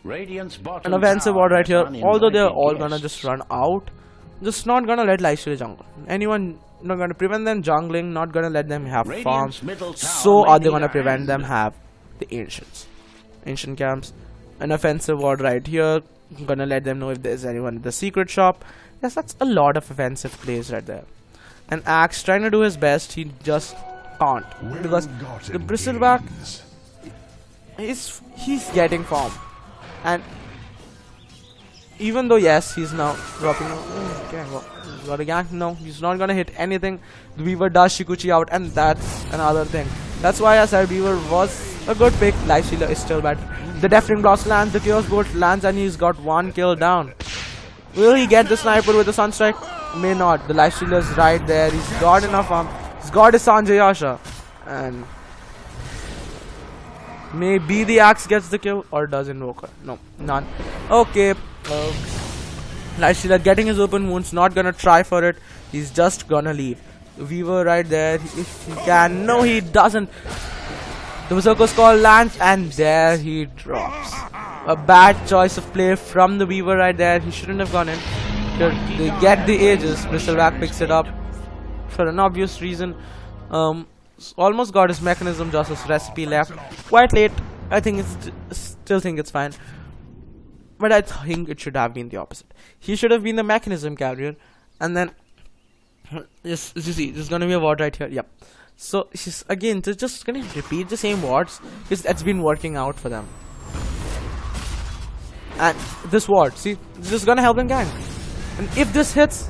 An offensive ward right here. Although they're all gonna just run out. Just not gonna let Lifestealer jungle. Anyone not gonna prevent them jungling. Not gonna let them have farms. So are they gonna prevent them have the ancient camps. An offensive ward right here. Gonna let them know if there's anyone in the secret shop. Yes, that's a lot of offensive plays right there. And Axe trying to do his best, he just can't. Because the Bristleback he's getting farm. And even though yes, he's now dropping. Okay, well, he's got a gank. No, he's not gonna hit anything. The Weaver does Shikuchi out, and that's another thing. That's why I said Weaver was a good pick. Life Stealer is still better. The Deafening Blast lands, the Chaos Bolt lands, and he's got one kill down. Will he get the sniper with the Sunstrike? May not. The Life Stealer's right there. He's got enough arm. He's got his Sanjayasha. And maybe the axe gets the kill, or does Invoker? No, none. Okay. Life Stealer getting his open wounds. Not gonna try for it. He's just gonna leave. The Weaver right there. If he can. No, he doesn't. The Berserker's Call lands, and there he drops. A bad choice of play from the Weaver right there. He shouldn't have gone in. They get the Aegis. Bristleback picks it up for an obvious reason. Almost got his Mechanism, just his recipe left. Quite late. I think still think it's fine. But I think it should have been the opposite. He should have been the Mechanism carrier, and then just you see, there's gonna be a ward right here. Yep. So she's again just gonna repeat the same wards because that's been working out for them. And this ward, see, this is gonna help him gank. And if this hits,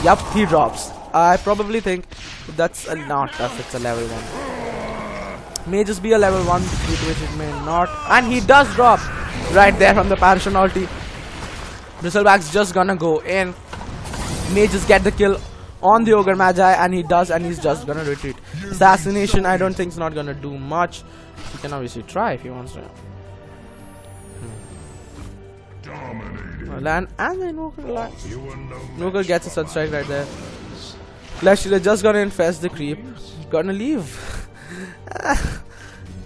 yep, he drops. I probably think that's not if it's a level 1. May just be a level 1, due to which it may not. And he does drop right there from the Parashon ulti. Bristleback's just gonna go in. May just get the kill on the Ogre Magi, and he does, and he's just gonna retreat. Assassination, I don't think is not gonna do much. He can obviously try if he wants to. Land, and then Invoker gets a Sunstrike right there. Life Stealer just gonna infest the creep. Gonna leave.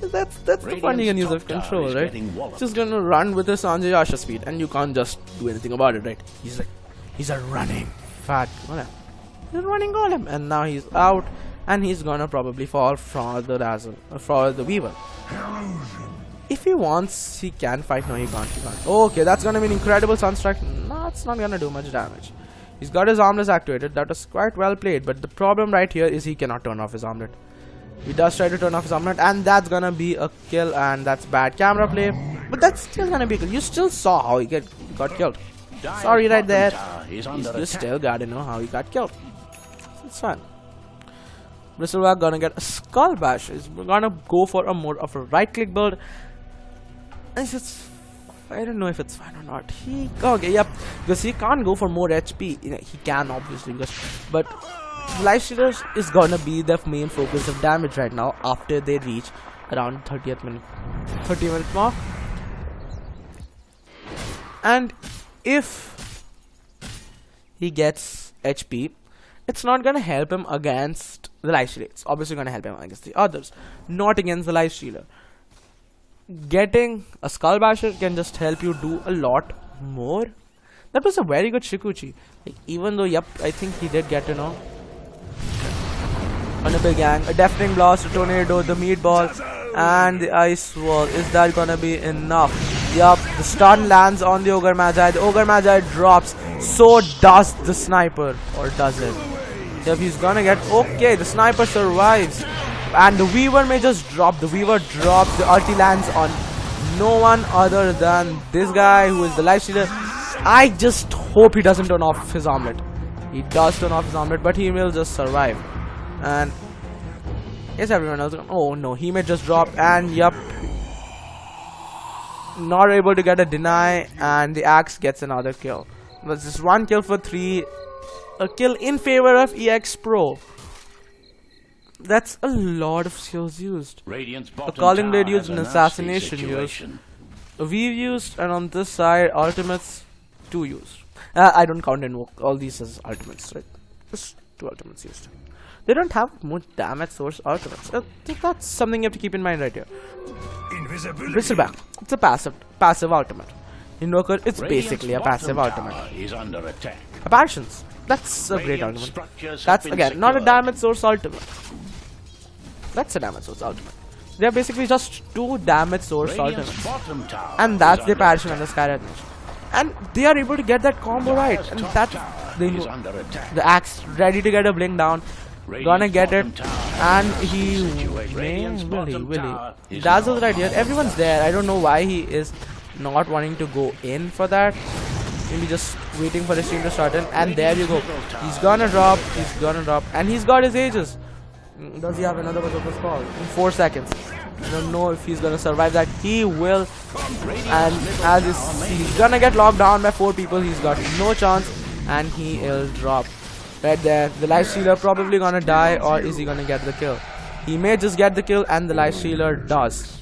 That's the funny use of control, right? Just gonna run with his Sanjayasha speed, and you can't just do anything about it, right? He's a running fat golem. He's a running golem, and now he's out, and he's gonna probably fall for the Weaver. If he wants, he can fight. No, he can't. Okay, that's gonna be an incredible Sunstrike. No, it's not gonna do much damage. He's got his armless activated. That was quite well played, but the problem right here is he cannot turn off his armlet. He does try to turn off his armlet, and that's gonna be a kill, and that's bad camera play. But that's still gonna be a kill. You still saw how he got killed. Sorry right there. You still gotta know how he got killed. It's fun. Bristleback gonna get a Skull Bash. He's gonna go for a more of a right-click build. I don't know if it's fine or not. Okay, yep, because he can't go for more HP. He can obviously, but Life Stealer is gonna be the main focus of damage right now after they reach around 30 minute mark. And if he gets HP, it's not gonna help him against the Life Stealer. It's obviously gonna help him against the others, not against the Life Stealer. Getting a Skull Basher can just help you do a lot more. That was a very good Shikuchi. Like, even though, yep, I think he did get, on a big gang, a Deafening Blast, a Tornado, the Meatball, and the Ice Wall. Is that gonna be enough? Yup, the stun lands on the Ogre Magi. The Ogre Magi drops. So does the Sniper. Or does it? Yep, he's gonna get... Okay, the Sniper survives. And the Weaver may just drop. The Weaver drops. The ulti lands on no one other than this guy who is the Life Stealer. I just hope he doesn't turn off his armlet. He does turn off his armlet, but he will just survive. And is everyone else? Oh no, he may just drop. And yep, not able to get a deny, and the axe gets another kill. That's just one kill for 3. A kill in favor of EX Pro. That's a lot of skills used. A Calling Blade used, an Assassination used, a Weave used, and on this side, Ultimates 2 used. I don't count Invoke, all these as Ultimates, right? Just 2 Ultimates used. They don't have much damage source Ultimates. That's something you have to keep in mind right here. Bristleback, it's a passive Ultimate. Invoker, it's basically a passive Ultimate. Apparitions, that's a great Ultimate. That's again not a damage source Ultimate. That's a damage source ultimate. They are basically just 2 damage source ultimates. And that's the Apparition and the Skyred Mage. And they are able to get that combo right. And that's the axe ready to get a blink down. Gonna get it. And he will he dazzles right here. Everyone's there. I don't know why he is not wanting to go in for that. Maybe just waiting for his team to start in, and there you go. He's gonna drop, and he's got his ages. Does he have another bazooka call in 4 seconds? I don't know if he's gonna survive that. He will, and he's gonna get locked down by 4 people. He's got no chance, and he'll drop right there. The life stealer probably gonna die, or is he gonna get the kill? He may just get the kill, and the life stealer does.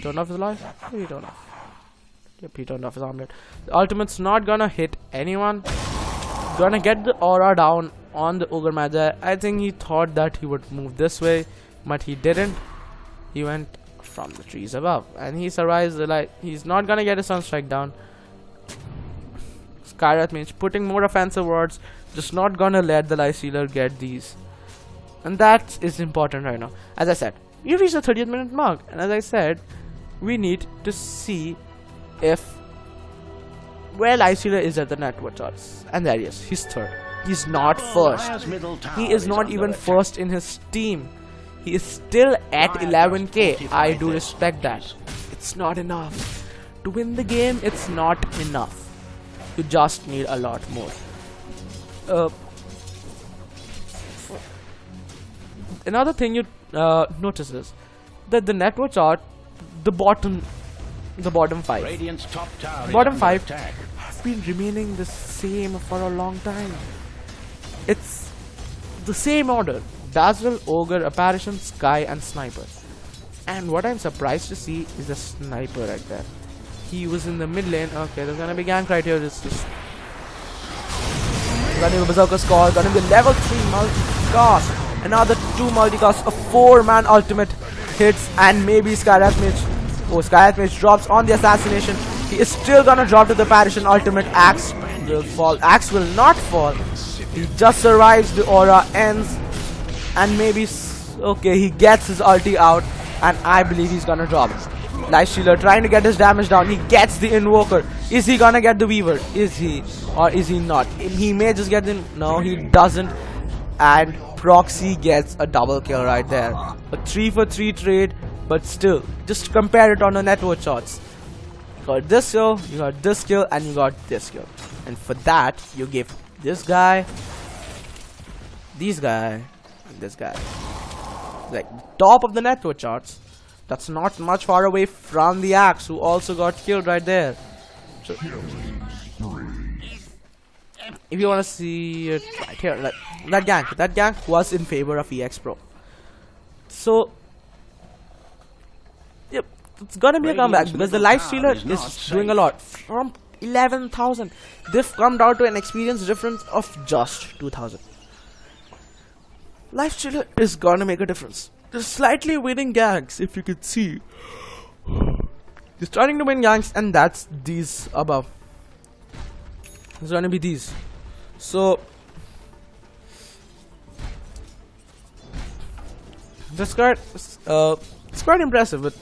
Turn off his life? He turned off. Yep, he turned off his armlet. The ultimate's not gonna hit anyone. Gonna get the aura down on the Ogre Magi. I think he thought that he would move this way, but he didn't. He went from the trees above, and he survives the light. He's not gonna get a sunstrike down. Skywrath Mage putting more offensive words, just not gonna let the life stealer get these, and that is important right now. As I said, we reached the 30th minute mark, and as I said, we need to see if where life stealer is at the network charts, and there he is. He's third. He's not first. He is not even first in his team. He is still at 11k. I do respect that. It's not enough to win the game. It's not enough. You just need a lot more. Another thing you notice is that the network chart, the bottom 5 have been remaining the same for a long time. It's the same order: Dazzle, Ogre, Apparition, Sky, and Sniper. And what I'm surprised to see is the Sniper right there. He was in the mid lane. Okay, there's gonna be gank right here. It's just gonna be Berserker Skull, gonna be level 3 multi-cast. Another 2 multi-cast, a 4-man ultimate hits, and maybe Skywrath Mage. Oh, Skywrath Mage drops on the assassination. He is still gonna drop to the Apparition ultimate. Axe will fall. Axe will not fall. He just survives, the aura ends, and maybe, okay, he gets his ulti out, and I believe he's gonna drop. Life Stealer trying to get his damage down. He gets the Invoker. Is he gonna get the Weaver? Is he, or is he not? He may just get the, no, he doesn't, and Proxy gets a double kill right there. A 3-for-3 trade, but still, just compare it on the network charts. You got this kill, you got this kill, and you got this kill, and for that you give this guy, this guy, and this guy, like top of the network charts. That's not much far away from the Axe, who also got killed right there. So, if you want to see it right here, that gank was in favor of EX Pro. So, yep, it's gonna be a comeback because the life stealer is doing a lot. From 11,000, they've come down to an experience difference of just 2,000. Life stealer is gonna make a difference. They're slightly winning ganks, if you could see. They're starting to win ganks, and that's these above. It's gonna be these. So that's quite it's quite impressive, but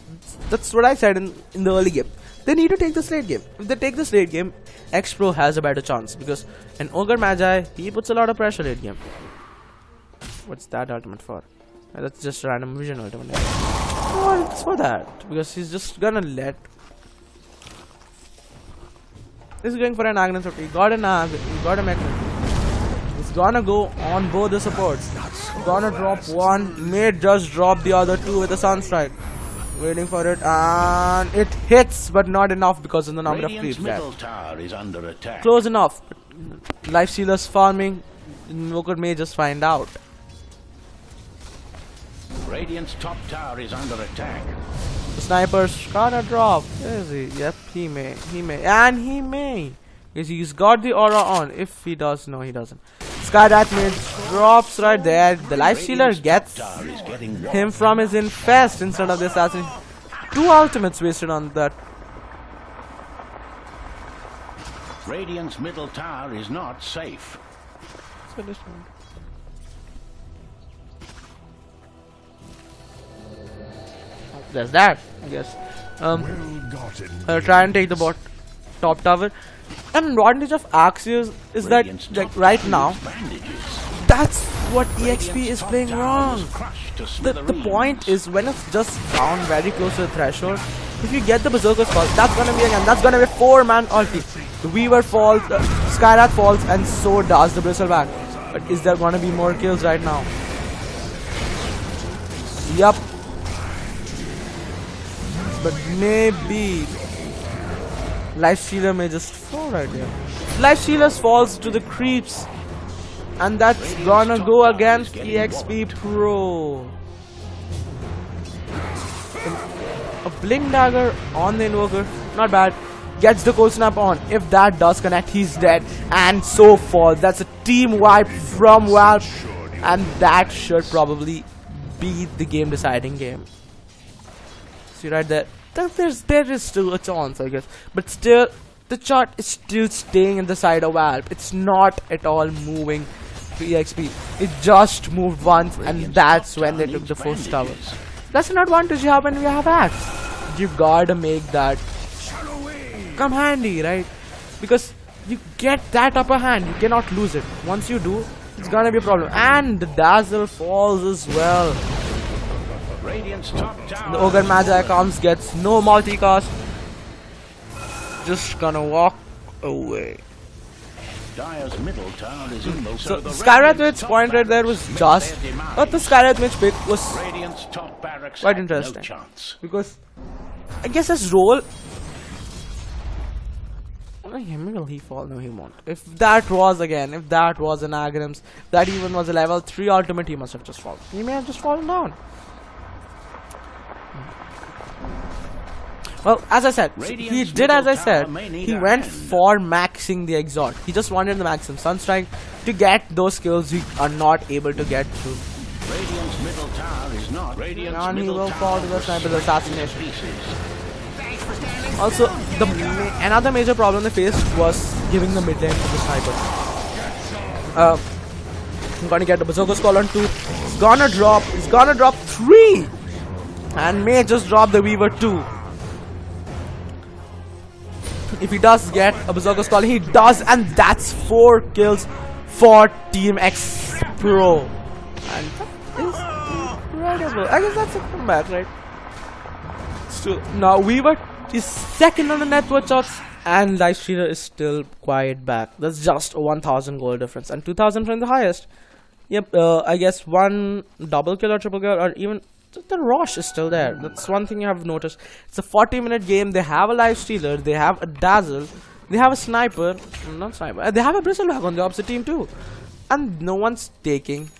that's what I said in the early game. They need to take this late game. If they take this late game, X Pro has a better chance, because an Ogre Magi, he puts a lot of pressure late game. What's that ultimate for? That's just random vision ultimate. Oh, it's for that, because he's just gonna let. He's going for an Agnes. He got an Ag. He got a Mechanism. He's gonna go on both the supports. Gonna drop one. May just drop the other two with a Sunstrike. Waiting for it, and it hits, but not enough because of the number of creeps left. Close enough. Life Stealer's farming. Invoker may just find out. Radiant's top tower is under attack. The Sniper's gonna drop. Is he? Yep, he may. And he may. Because he's got the aura on. If he does, no, he doesn't. Skywrath Mage drops right there. The Life Stealer gets him from his infest instead of the assassin. 2 ultimates wasted on that. Radiant's middle tower is not safe. There's that, I guess. Try and take the top tower. An advantage of Axios is that, like, right now, that's what EXP is playing wrong. The point is, when it's just down very close to the threshold, If you get the Berserker's Call, that's gonna be again, that's gonna be 4-man ulti. The Weaver falls, Skyrath falls, and so does the Bristleback. But is there gonna be more kills right now? Yup. But maybe Lifestealer may just fall right here. Lifestealer falls to the creeps, and that's gonna go against EXP Pro. A Blink Dagger on the Invoker, not bad. Gets the Cold Snap on. If that does connect, he's dead. And so falls. That's a team wipe from WALP, and that should probably be the game deciding game. See right there. There is still a chance, I guess, but still the chart is still staying in the side of WALP. It's not at all moving to EXP. It just moved once, and that's when they took the first tower. That's an advantage you have when we have Axe. You gotta make that come handy, right? Because you get that upper hand, you cannot lose it. Once you do, it's gonna be a problem. And the Dazzle falls as well. The Ogre Magi comes, gets no multicast. Just gonna walk away. Dyer's middle tower is in so the Skyrath Mage point right there was just, but the Skyrath Mage pick was quite interesting. Because I guess his role, will he fall? No, he won't. If that was an Agrams, that even was a level 3 ultimate, he must have just fallen. He may have just fallen down. Well, as I said, he did as I said. He went for maxing the Exalt. He just wanted the maximum Sunstrike to get those kills we are not able to get through. And he will fall to the Sniper's assassination. Also, another major problem they faced was giving the mid lane to the Sniper. I'm gonna get the Berserker's Call on 2. He's gonna drop 3! And may just drop the Weaver 2. If he does get a Berserker's Call, he does, and that's 4 kills for Team X Pro. And that is incredible. I guess that's a comeback, right? So now Weaver is second on the net worth shots, and Lifestealer is still quiet back. That's just a 1000 gold difference, and 2000 from the highest. Yep, I guess one double kill or triple kill, or even the Rosh is still there. That's one thing you have noticed. It's a 40-minute game. They have a Lifestealer, they have a Dazzle, they have a Sniper, not Sniper, they have a Bristleback on the opposite team too, and no one's taking.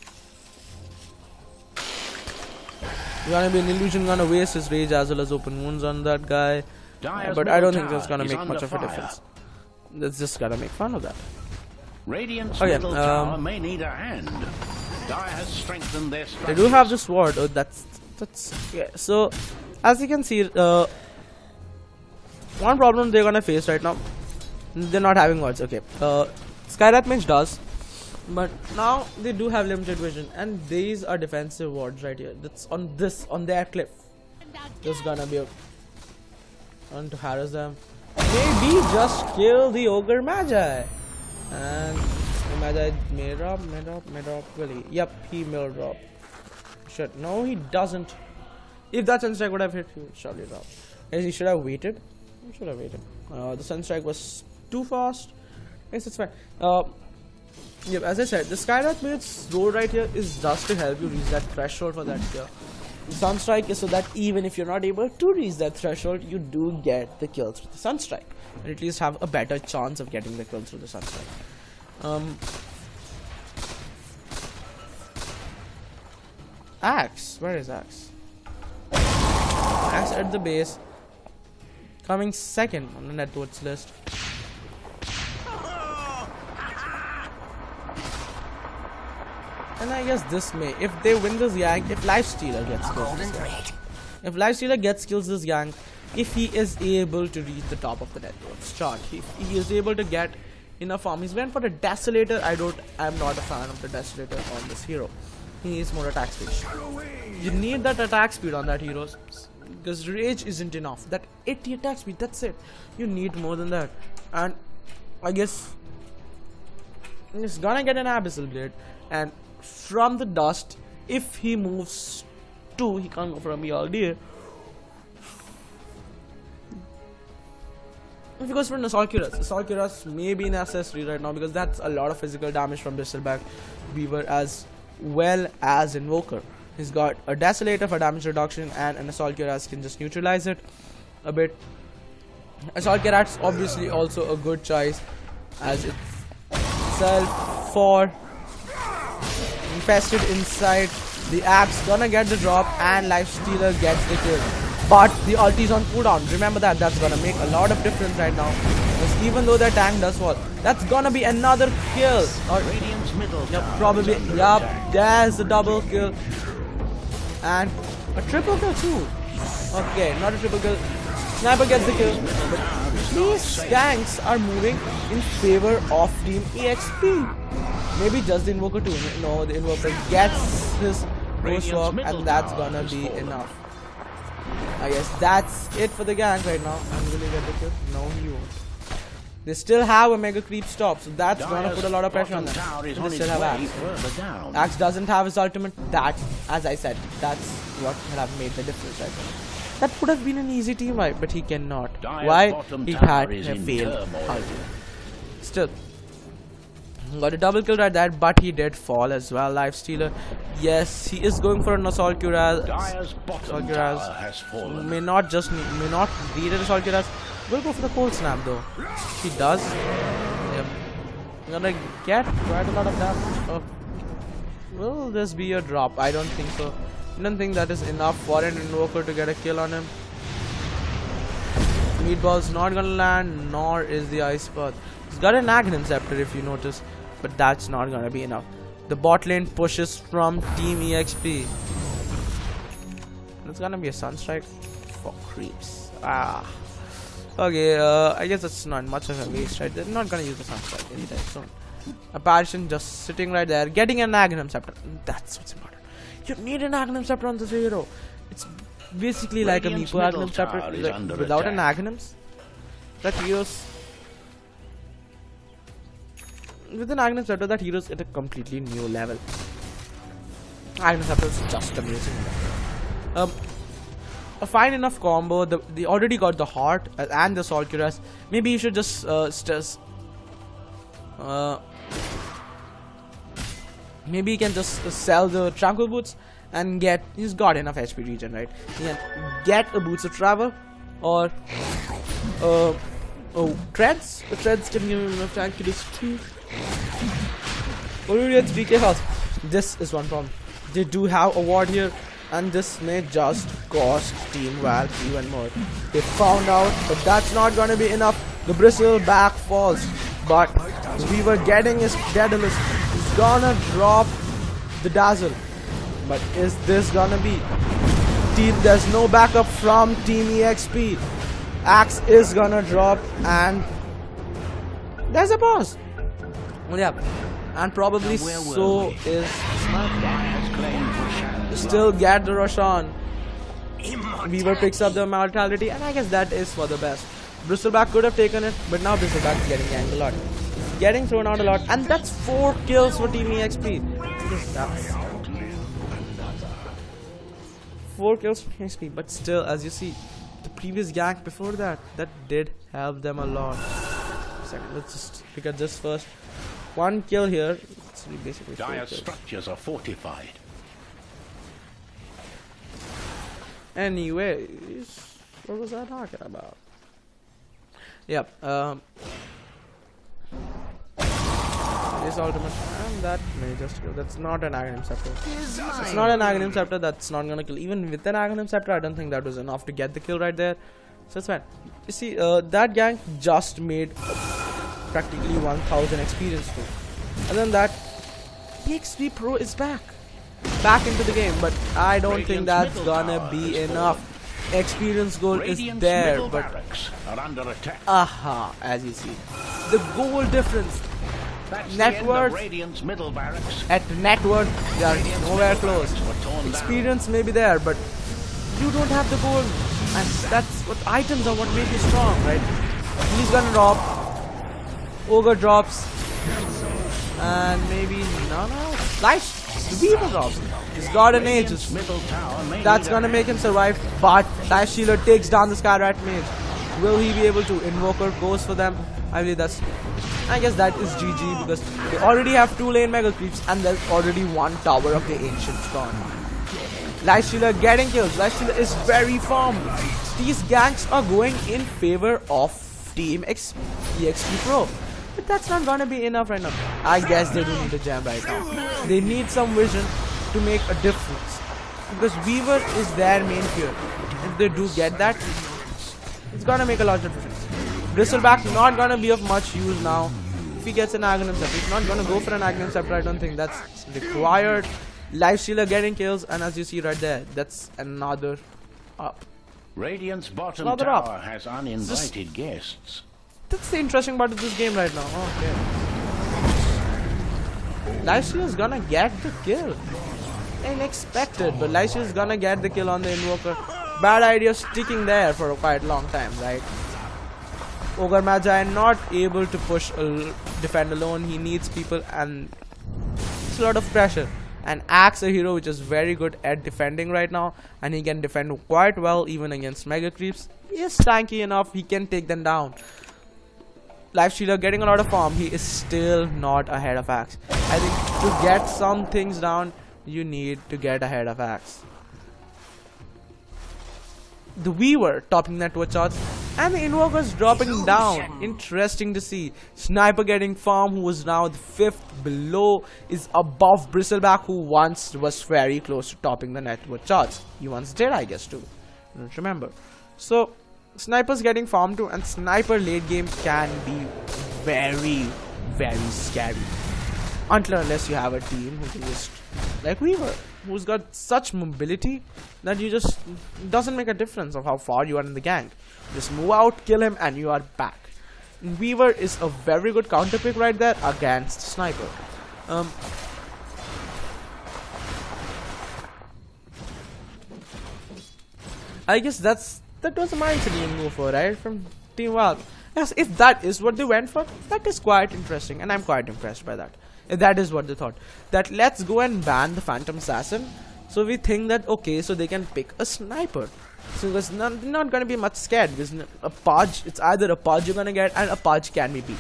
Gonna be an Illusion, gonna waste his rage as well as open wounds on that guy, but I don't think that's gonna make much of a difference. That's just gonna make fun of that. Okay, may need a hand. Dyer has strengthened their they do have this ward. Oh, that's yeah. So as you can see, one problem they're gonna face right now, they're not having wards. Okay, Skyrath Mage does, but now they do have limited vision, and these are defensive wards right here. That's on their cliff. There's gonna be a one to harass them. Maybe just kill the Ogre Magi. And the Magi may drop, will he? Yep, he will drop. Shit, no he doesn't. If that Sunstrike would have hit, he would surely drop. He should have waited. He should have waited. The Sunstrike was too fast. Yes, it's fine. Yep, as I said, the Skyrath Mage's role right here is just to help you reach that threshold for that kill. The Sunstrike is so that even if you're not able to reach that threshold, you do get the kills with the Sunstrike. Or at least have a better chance of getting the kills through the Sunstrike. Axe, where is Axe? Axe at the base, coming second on the net worth list. And I guess this may, if they win this gank, if Lifestealer gets kills this gank, if Lifestealer gets kills this gank, if he is able to reach the top of the net worth chart, if he is able to get enough farm. He's went for a Desolator. I'm not a fan of the Desolator on this hero. He needs more attack speed. You need that attack speed on that hero, because rage isn't enough. That 80 attack speed, that's it. You need more than that. And I guess he's gonna get an Abyssal Blade, and from the dust, if he moves 2, he can't go from ELD. If he goes for an Assault Cuirass may be necessary right now because that's a lot of physical damage from Bristleback Weaver as well as Invoker. He's got a Desolator for damage reduction and an Assault Cuirass can just neutralize it a bit. Assault Cuirass obviously also a good choice as it's itself for infested inside. The Axe gonna get the drop and Lifestealer gets the kill. But the ulti is on cooldown. Remember that. That's gonna make a lot of difference right now. Because even though their tank does fall, that's gonna be another kill. Or probably. Yup. There's a double kill. And a triple kill too. Okay, not a triple kill. Sniper gets the kill. But these ganks are moving in favor of Team EXP. Maybe just the Invoker too. No, the Invoker gets his Ghost Walk and that's gonna be enough. I guess that's it for the gang right now. I'm gonna get the kill. No, he won't. They still have a Mega Creep stop, so that's gonna put a lot of pressure on them. They still have Axe. Axe doesn't have his ultimate. That, as I said, that's what would have made the difference right now. That would have been an easy team fight, but he cannot. Why? He had a failed ultimate. Still. Got a double kill right there, but he did fall as well. Lifestealer, yes, he is going for an Assault Cuirass. Assault Cuirass may not need an Assault Cuirass. Will go for the Cold Snap though. He does. Yep. Gonna get quite a lot of damage. Will this be a drop? I don't think so. I don't think that is enough for an Invoker to get a kill on him. Meatball's not gonna land, nor is the Ice Path. He's got an Aghanim Scepter if you notice. But that's not gonna be enough. The bot lane pushes from Team EXP. It's gonna be a Sunstrike for creeps. Okay, I guess that's not much of a waste, right? They're not gonna use the Sunstrike anytime soon. Apparition just sitting right there, getting an Aghanim Scepter. That's what's important. You need an Aghanim Scepter on this hero. It's basically like a Meepo Aghanim Scepter without an Aghanims. That heroes. With an Aghanim Scepter, that hero's at a completely new level. Aghanim Scepter is just amazing. A fine enough combo. They already got the heart and the Assault Cuirass. Maybe you should just maybe he can just sell the Tranquil Boots and get. He's got enough HP regen, right? He can get a Boots of Travel or Treads. The Treads can give him enough time to destroy. Orion's DK house. This is one problem. They do have a ward here, and this may just cost Team WALP even more. They found out, but that's not gonna be enough. The Bristleback falls, but we were getting his Daedalus. He's gonna drop the Dazzle, but is this gonna be? There's no backup from Team EXP. Axe is gonna drop, and there's a pause. Yeah, and probably so is still get the rush on. Weaver picks up the mortality, and I guess that is for the best. Bristleback could have taken it, but now Bristleback is getting ganked a lot. He's getting thrown out a lot, and that's 4 kills for Team EXP. 4 kills for EXP, but still, as you see, the previous gank before that did help them a lot. Let's just pick at this first. 1 kill here. It's basically 4 kills. Structures are fortified. Anyways, what was I talking about? Yep. This ultimate, and that may just go. That's not an Aghanim Scepter. It's not an Aghanim Scepter. That's not gonna kill. Even with an Aghanim Scepter, I don't think that was enough to get the kill right there. So it's fine. You see, that gang just made practically 1000 experience too. And then that EXP Pro is back into the game, but I don't think that's gonna be enough. Experience goal is there, but as you see, the goal difference. Net worth at net worth, they are nowhere close. Experience may be there, but you don't have the goal, and that's what items are what make you strong, right? He's gonna drop. Ogre drops, and maybe no. Life. The Weaver drops. He's got an Aegis. That's gonna make him survive, but Life Stealer takes down the Skyrat Mage. will he be able to Invoker goes for them? I believe I guess that is GG, because they already have 2 lane Mega Creeps and there's already 1 Tower of the Ancients gone. Lifestealer getting kills. Lifestealer is very firm. These ganks are going in favor of Team EXP Pro. But that's not gonna be enough right now. I guess they do need a gem right now. They need some vision to make a difference, because Weaver is their main fear. If they do get that, it's gonna make a lot of difference. Bristleback not gonna be of much use now. If he gets an Aghanim Scepter, he's not gonna go for an Aghanim Scepter. I don't think that's required. Lifestealer getting kills, and as you see right there, that's another up. Radiant's bottom tower has uninvited guests. That's the interesting part of this game right now. Okay. Lifestealer's gonna get the kill. Unexpected, but Lifestealer's gonna get the kill on the Invoker. Bad idea sticking there for a quite long time, right? Ogre Magi not able to push defend alone. He needs people, and it's a lot of pressure. And Axe, a hero which is very good at defending right now, and he can defend quite well even against Mega Creeps. He is tanky enough, he can take them down. Lifestealer getting a lot of farm. He is still not ahead of Axe. I think to get some things down, you need to get ahead of Axe. The Weaver topping network shots, and the Invoker's dropping down. Interesting to see. Sniper getting farm, who is now the 5th below, is above Bristleback, who once was very close to topping the network charts. He once did, I guess, too. I don't remember. So Sniper's getting farm too, and Sniper late game can be very, very scary. Until unless you have a team who can just, like Weaver, who's got such mobility that you just doesn't make a difference of how far you are in the gank. Just move out, kill him, and you are back. Weaver is a very good counter pick right there against Sniper. I guess that was a mindset you can go for, right, from Team WALP. Yes, if that is what they went for, that is quite interesting, and I'm quite impressed by that. If that is what they thought, that let's go and ban the Phantom Assassin, so we think that okay, so they can pick a Sniper. So there's not gonna be much scared, because a Pudge, it's either a Pudge you're gonna get, and a Pudge can be beat.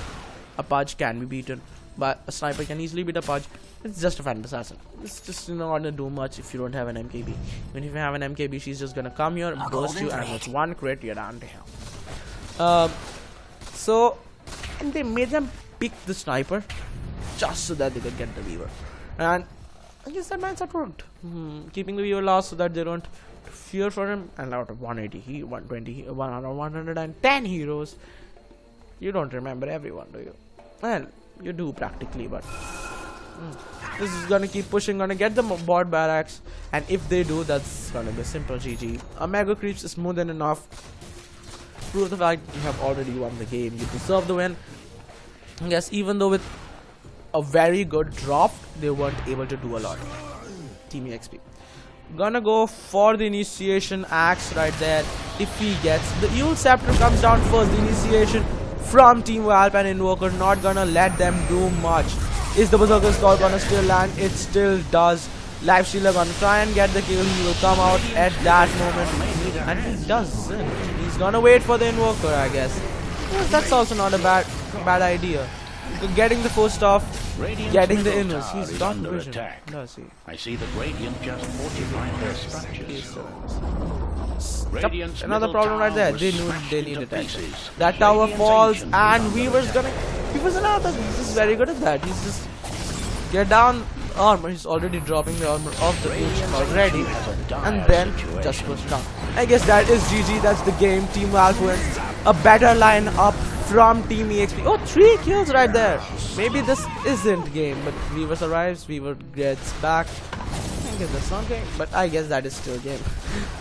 A Pudge can be beaten, but a Sniper can easily beat a Pudge. It's just a Phantom Assassin. It's just not gonna do much if you don't have an MKB. When if you have an MKB, she's just gonna come here, burst you, and with 1 crit, you're down to hell. So, and they made them pick the Sniper just so that they could get the Weaver, and I guess that mindset worked. Keeping the Weaver last so that they don't fear for him. And out of 180, 120, 110 heroes, you don't remember everyone, do you? Well, you do practically, but this is gonna keep pushing, gonna get the bot barracks, and if they do, that's gonna be a simple GG. A Mega Creeps is more than enough. Prove the fact you have already won the game. You deserve the win. Yes, even though with a very good drop, they weren't able to do a lot. Team EXP gonna go for the initiation axe right there. If he gets the Yule Scepter, comes down first. The initiation from Team WALP, and Invoker not gonna let them do much. Is the Berserker's Call gonna still land? It still does. Lifestealer gonna try and get the kill. He will come out at that moment, and he doesn't. He's gonna wait for the Invoker, I guess. Yes, that's also not a bad idea. Getting the first off, getting the invis. He's got vision. Does he? I see that Radiant just fortified their structures. Yep, another problem right there. They knew they needed that. That tower falls, and Weaver's another. This is very good at that. He's just get down armor. He's already dropping the armor of the ancient already, and then just push down. I guess that is GG. That's the game. Team WALP wins. A better line up from Team EXP. Oh, 3 kills right there. Maybe this isn't game, but Weaver survives. Weaver gets back. I guess that's not game, but I guess that is still game.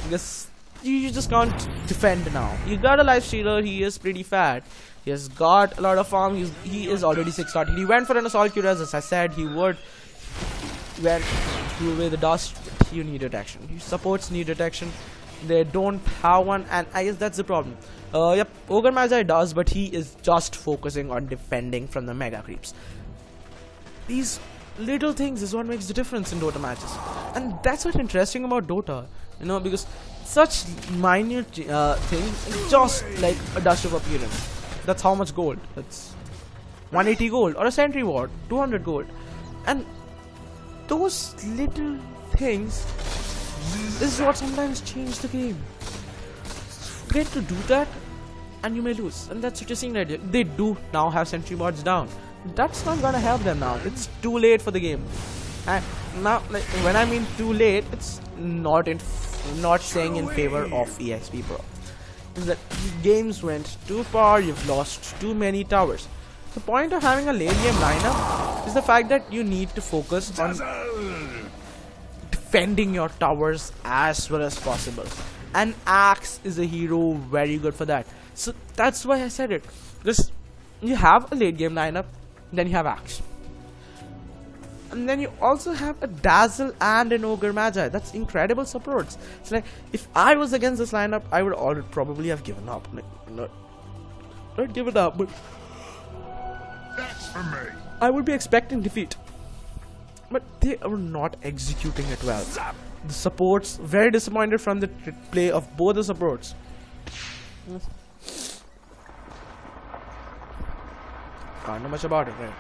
Because you just can't defend now. You got a Lifestealer. He is pretty fat. He has got a lot of farm. He is already 6-started. He went for an Assault Cuirass, as I said he would. Went threw away the dust. You need detection. Your supports need detection. They don't have one, and I guess that's the problem. Yep, Ogre Magi does, but he is just focusing on defending from the Mega Creeps. These little things is what makes the difference in Dota matches, and that's what's interesting about Dota. You know, because such minute things, just like a dust of appearance. That's how much gold. That's 180 gold, or a sentry ward, 200 gold. And those little things is what sometimes change the game. Great to do that, and you may lose. And that's what you're seeing right here. They do now have sentry wards down. That's not gonna help them now. It's too late for the game. And now, like, when I mean too late, it's not saying in favor of EXP Pro. It's that games went too far. You've lost too many towers. The point of having a late game lineup is the fact that you need to focus on defending your towers as well as possible. And Axe is a hero very good for that. So that's why I said it. Because you have a late game lineup, then you have Axe. And then you also have a Dazzle and an Ogre Magi. That's incredible supports. It's like, if I was against this lineup, I would already probably have given up. Like, not given up, but That's for me. I would be expecting defeat. But they are not executing it well. The supports, very disappointed from the play of both the supports. Can't know much about it, right?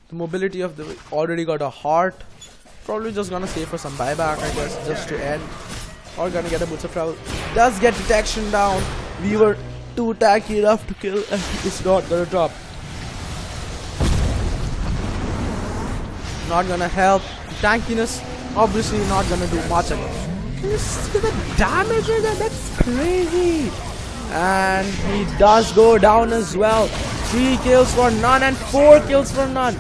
The mobility of the already got a heart. Probably just gonna save for some buyback, I guess, just to end. Or gonna get a boots of travel. Does get detection down. We were too tacky enough to kill, and it's not gonna drop. Not gonna help. Tankiness, obviously not gonna do much again. Can you see the damage again? That's crazy. And he does go down as well. 3 kills for none and 4 kills for none.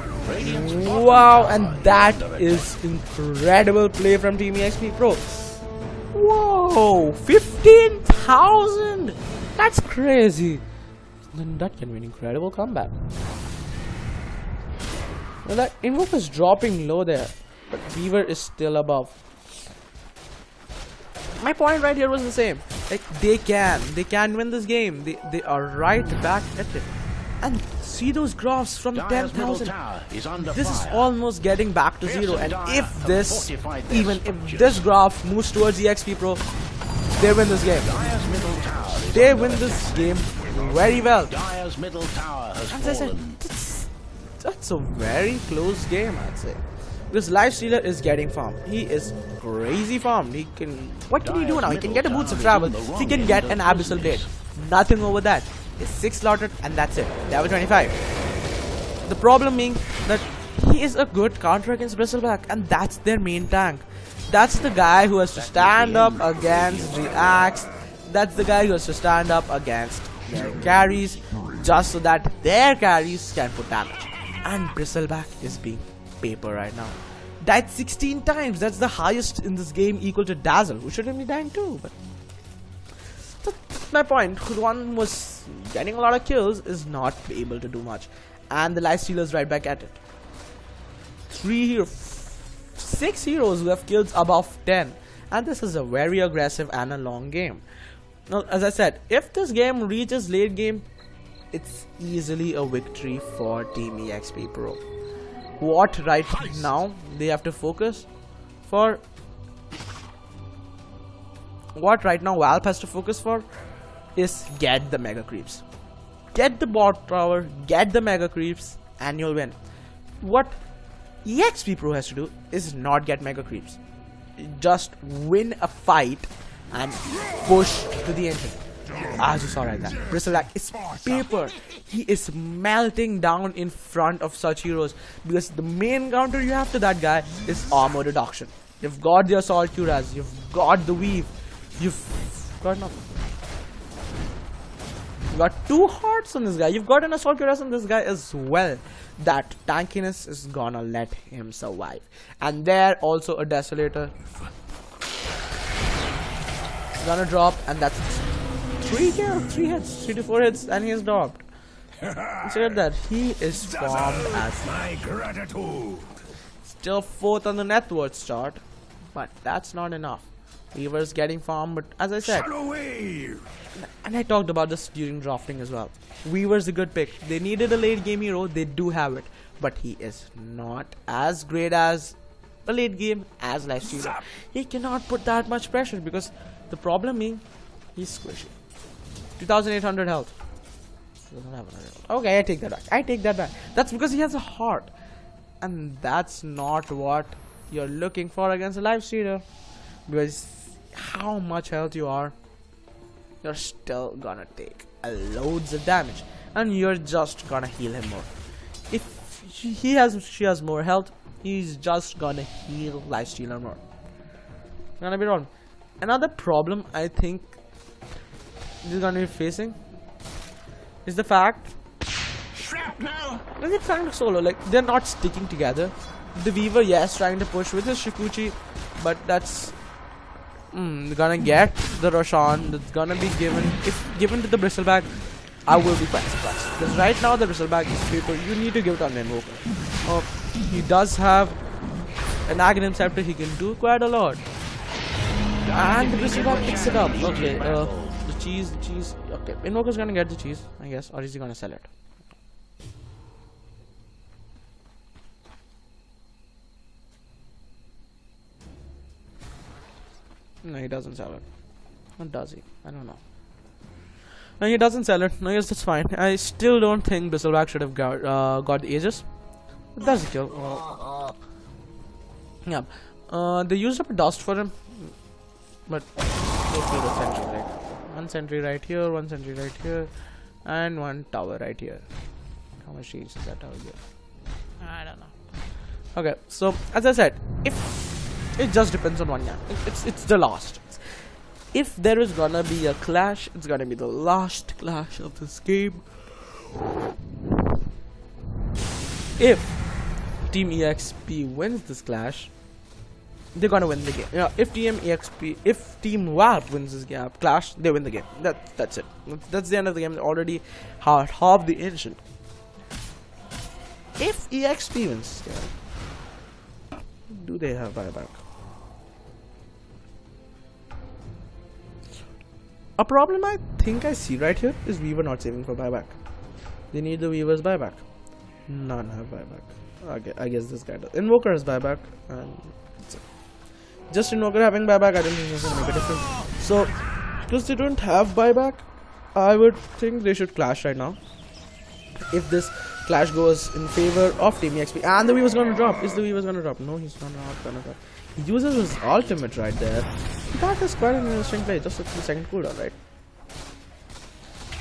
Wow, and that is incredible play from Team EXP Pro. Whoa, 15,000. That's crazy. Then that can be an incredible comeback. Now that Invoke is dropping low there, but Weaver is still above. My point right here was the same. Like, they can win this game. They are right back at it. And see those graphs from 10,000. This is almost getting back to 0. And if this, even if this graph moves towards EXP Pro, they win this game. They win this game very well. As I said, that's a very close game, I'd say. Because Lifestealer is getting farmed. He is crazy farmed. He can. What can he do now? He can get a Boots of Travel. He can get an Abyssal Blade. Nothing over that. It's 6 slotted and that's it. Level 25. The problem being that he is a good counter against Bristleback, and that's their main tank. That's the guy who has to stand up against the Axe. That's the guy who has to stand up against their carries, just so that their carries can put damage. And Bristleback is being paper right now. Died 16 times. That's the highest in this game, equal to Dazzle, who shouldn't be dying too. But that's my point. One was getting a lot of kills, is not able to do much, and the Lifestealer's right back at it. 6 heroes who have kills above 10, and this is a very aggressive and a long game. Now, as I said, if this game reaches late game, it's easily a victory for Team EXP Pro. What right now they have to focus for? What right now WALP has to focus for is get the mega creeps. Get the bot tower, get the mega creeps, and you'll win. What EXP Pro has to do is not get mega creeps. Just win a fight and push to the engine. As you saw right there, Bristleback is paper. He is melting down in front of such heroes, because the main counter you have to that guy is armor reduction. You've got the assault cuirass, you've got the weave, you've got nothing. You got 2 hearts on this guy. You've got an assault cuirass on this guy as well. That tankiness is gonna let him survive. And there also a desolator. It's gonna drop, and that's 3 hits, 3 to 4 hits, and he's dropped. Consider that he is farmed as my gratitude. Still 4th on the net worth chart, but that's not enough. Weaver's getting farmed, but as I said, and I talked about this during drafting as well, Weaver's a good pick. They needed a late game hero, they do have it, but he is not as great as a late game as lifestealer. He cannot put that much pressure because the problem being he's squishy. 2800 health. Doesn't have another health. Okay, I take that back. I take that back. That's because he has a heart, and that's not what you're looking for against a lifestealer. Because how much health you are, you're still gonna take loads of damage, and you're just gonna heal him more. If she has more health, he's just gonna heal lifestealer more. Gonna be wrong. Another problem I think this is gonna be facing is the fact Shrapnel! that they're trying to solo, like they're not sticking together. The Weaver, yes, trying to push with his Shikuchi, but that's gonna get the Roshan. That's gonna be given. If given to the Bristleback, I will be quite surprised, because right now the Bristleback is paper. You need to give it on Invoker. He does have an Aghanim Scepter. He can do quite a lot, and the Bristleback picks it up. Okay, the cheese. Okay, Invoker's gonna get the cheese, I guess, or is he gonna sell it? No, he doesn't sell it. Or does he? I don't know. No, he doesn't sell it. No, yes, that's fine. I still don't think Bristleback should have got the Aegis. But that's a kill. Yeah. They used up a dust for him. But they killed a sentry, right? One sentry right here, one sentry right here, and one tower right here. How much shields does that tower give? I don't know. Okay, so as I said, if it just depends on one guy. It's the last. If there is gonna be a clash, it's gonna be the last clash of this game. If Team EXP wins this clash, they're gonna win the game. You know, if Team WALP wins this clash, they win the game. That's it. That's the end of the game. They already half the ancient. If EXP wins, do they have buyback? A problem I think I see right here is Weaver not saving for buyback. They need the Weaver's buyback. None have buyback. Okay, I guess this guy does. Invoker has buyback, and that's it. Just Invoker having buyback, I don't think it's gonna make a difference. So, because they don't have buyback, I would think they should clash right now. If this clash goes in favor of Team EXP, and the Weaver's gonna drop. Is the Weaver's gonna drop? No, he's not gonna drop. He uses his ultimate right there. That is quite an interesting play, just at the second cooldown, right?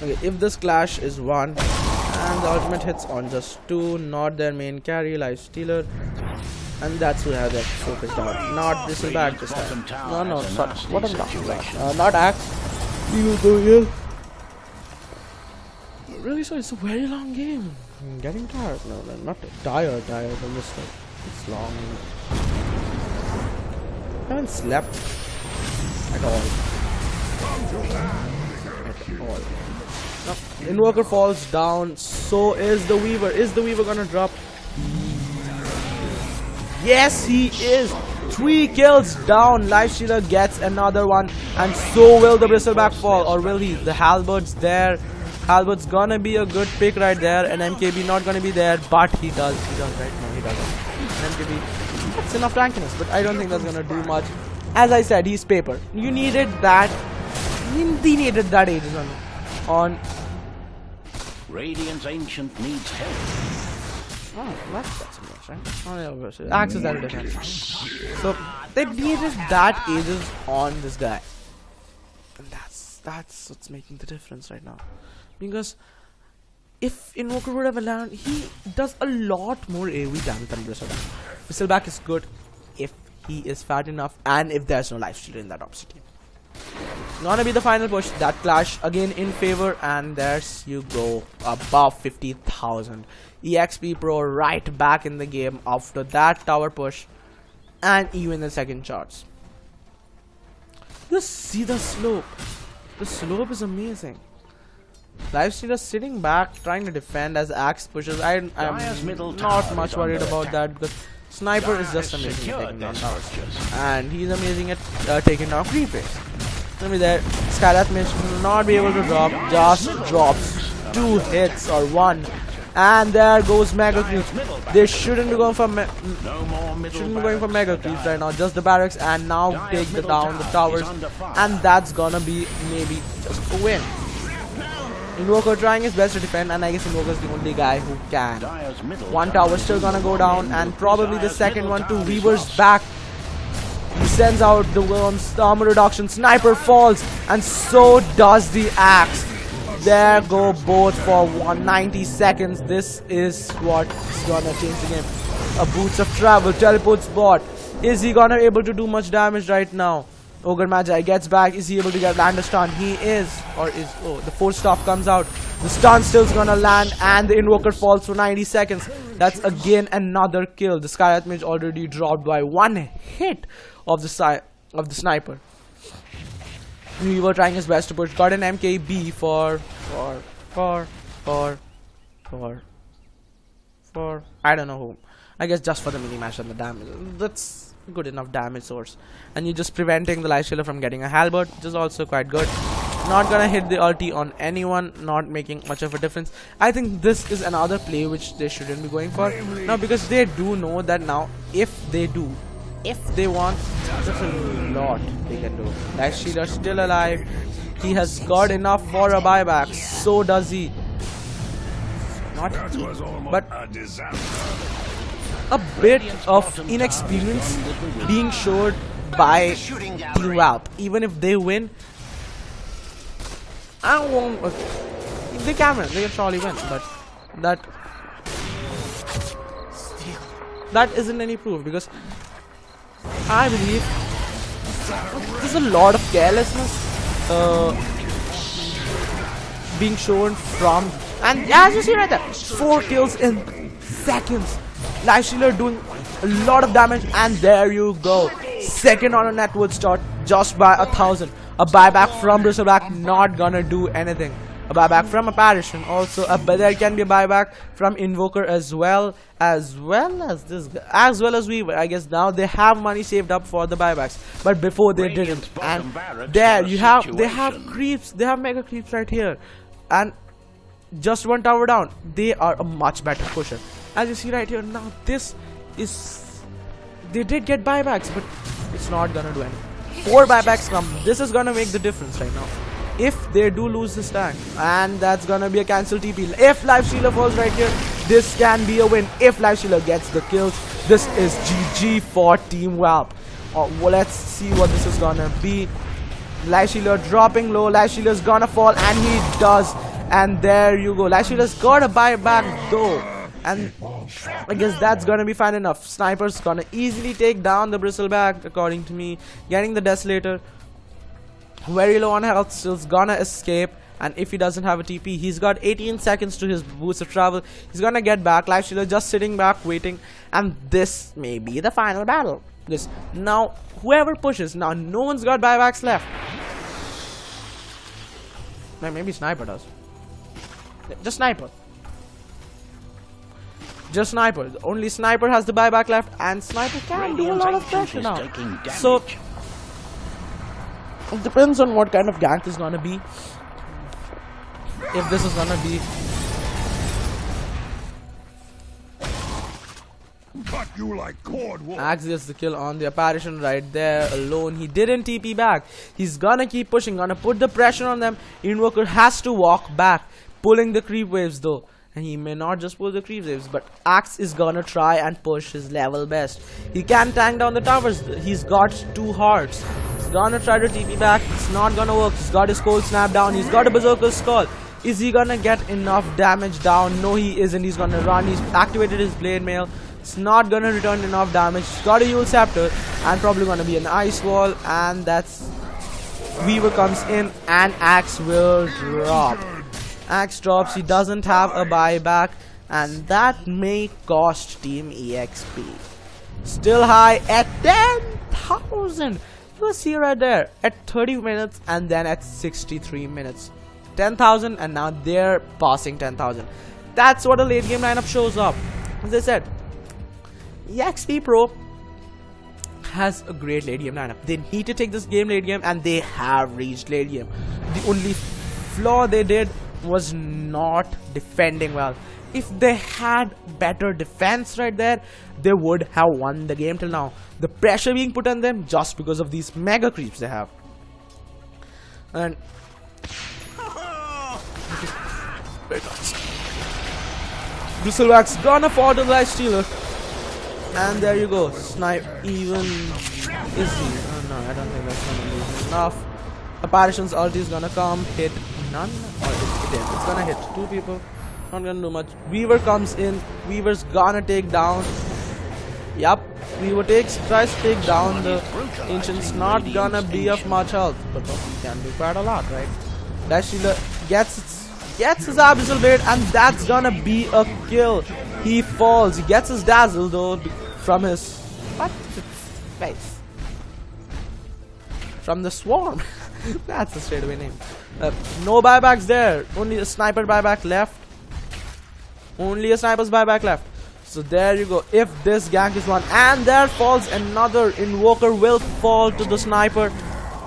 Okay, if this clash is won, and the ultimate hits on just 2, not their main carry, Lifestealer, and that's who have their focus down. Not this is bad, just no, sorry. What I'm talking about? Not Axe. He will go here. Really, so it's a very long game. I'm getting tired. No, not tired, I'm just like, it's long. I haven't slept at all. No, Invoker falls down, so is the Weaver. Is the Weaver gonna drop? Yes, he is. 3 kills down. Lifestealer gets another one, and so will the Bristleback fall, or will he? The Halberd's there. Halbert's gonna be a good pick right there, and MKB not gonna be there, but he does, right? No, he doesn't. MKB, that's enough tankiness, but I don't think that's gonna do much. As I said, he's paper. You needed that. He needed that Aegis on. Radiant's Ancient needs help. Oh, that's much, right? Oh, yeah, Axe is that defense. So they needed that Aegis on this guy, and that's what's making the difference right now. Because if Invoker would have allowed, he does a lot more AoE damage than Bristleback. Bristleback is good if he is fat enough and if there's no lifestealer in that opposite team. Gonna be the final push. That clash again in favor, and there's you go, above 50,000. EXP Pro right back in the game after that tower push, and even the second charge. Just see the slope. The slope is amazing. Lifestealer sitting back trying to defend as Axe pushes. I'm not much worried about that, because Sniper is just amazing at taking down towers, and he's amazing at taking down creepers. Let me there. Skylath may not be able to drop, just drops 2 hits or 1 And there goes Mega Creeps. They shouldn't be going for No more middle shouldn't be going for barracks Mega for Creeps Dire. right now. Just the barracks, and now Dire's take the middle down the tower is towers, under fire. and that's gonna be maybe just a win. Invoker trying his best to defend, and I guess Invoker's the only guy who can. Dire's middle One tower tower still is gonna go down, and probably the Dire's second middle one to tower is Weaver's lost. back. He sends out the worms, the armor reduction, sniper falls, and so does the axe. There go both for 190 seconds. This is what's gonna change the game. A boots of travel, teleports bot. Is he gonna able to do much damage right now? Ogre Magi gets back. Is he able to get land a stun? He is, or is, oh, the force staff comes out. The stun still's gonna land, and the invoker falls for 90 seconds. That's again another kill. The Skyrath Mage already dropped by one hit of the sniper. We were trying his best to push. Got an MKB for I don't know who. I guess just for the mini match and the damage. That's good enough damage source. And you're just preventing the Light Stealer from getting a halberd, which is also quite good. Not gonna hit the ulti on anyone, not making much of a difference. I think this is another play which they shouldn't be going for now, because they do know that now if they want, there's a lot they can do. Light Stealer still alive. He has got enough for a buyback. So does he. Not That he, was almost but a disaster. a bit of inexperience being showed by Team WALP. Even if they win, I won't. They can win. They can surely win, but that isn't any proof, because I believe there's a lot of carelessness being shown from, and as you see right there, 4 kills in seconds. Light Stealer doing a lot of damage, and there you go. Second on a net worth start just by 1,000. A buyback from Bristleback not gonna do anything. A buyback from Apparition also, but there can be a buyback from Invoker as well as this guy, as well as Weaver. I guess now they have money saved up for the buybacks, but before they didn't. And there you have, they have creeps, they have mega creeps right here, and just one tower down. They are a much better pusher. As you see right here now, this is, they did get buybacks, but it's not gonna do anything. 4 buybacks come. This is gonna make the difference right now. If they do lose this tank, and that's gonna be a cancel TP. If Life Stealer falls right here, this can be a win. If Life Stealer gets the kills, this is GG for Team WALP. Well, let's see what this is gonna be. Life Stealer dropping low. Life Stealer's gonna fall, and he does. And there you go. Life Stealer's got a buyback though, and I guess that's gonna be fine enough. Sniper's gonna easily take down the Bristleback, according to me. Getting the Desolator very low on health, still's gonna escape. And if he doesn't have a TP, he's got 18 seconds to his boost of travel. He's gonna get back. Life Stealer just sitting back waiting, and this may be the final battle, because now whoever pushes, now no one's got buybacks left. Maybe Sniper does. Just Sniper. Just Sniper. Only Sniper has the buyback left, and Sniper can do a lot of pressure now. So it depends on what kind of gank is gonna be. If this is gonna be, Cut you like cordwood. Axe gets the kill on the Apparition right there alone. He didn't TP back. He's gonna keep pushing, gonna put the pressure on them. Invoker has to walk back, pulling the creep waves though. And he may not just pull the creep waves, but Axe is gonna try and push his level best. He can tank down the towers. He's got 2 hearts. He's gonna try to TP back. It's not gonna work. He's got his cold snap down. He's got a Berserker's Call. Is he gonna get enough damage down? No, he isn't. He's gonna run. He's activated his Blade Mail. It's not gonna return enough damage. He's got a Yule Scepter, and probably gonna be an Ice Wall. And that's, Weaver comes in, and Axe will drop. Axe drops. He doesn't have a buyback, and that may cost Team EXP. Still high at 10,000. You see right there at 30 minutes, and then at 63 minutes, 10,000, and now they're passing 10,000. That's what a late game lineup shows up. As I said, EXP Pro has a great late game lineup. They need to take this game late game, and they have reached late game. The only flaw they did was not defending well. If they had better defense right there, they would have won the game till now. The pressure being put on them just because of these mega creeps they have. And Bristleback's gonna fall to the Life Stealer. And there you go. Snipe even easy. Oh no, I don't think that's gonna be enough. Apparition's ulti is gonna come, hit none, or it is. It's gonna hit 2 people. Not gonna do much. Weaver comes in. Weaver's gonna take down. Yup. Weaver tries to take down the Ancient's. Not gonna be of much help, but he can do quite a lot, right? Dash Stealer gets his Abyssal Blade, and that's gonna be a kill. He falls. He gets his Dazzle though from his face. From the Swarm. That's a straightaway name. No buybacks there. Only a sniper buyback left. Only a sniper's buyback left. So there you go. If this gank is won, and there falls another Invoker, will fall to the sniper.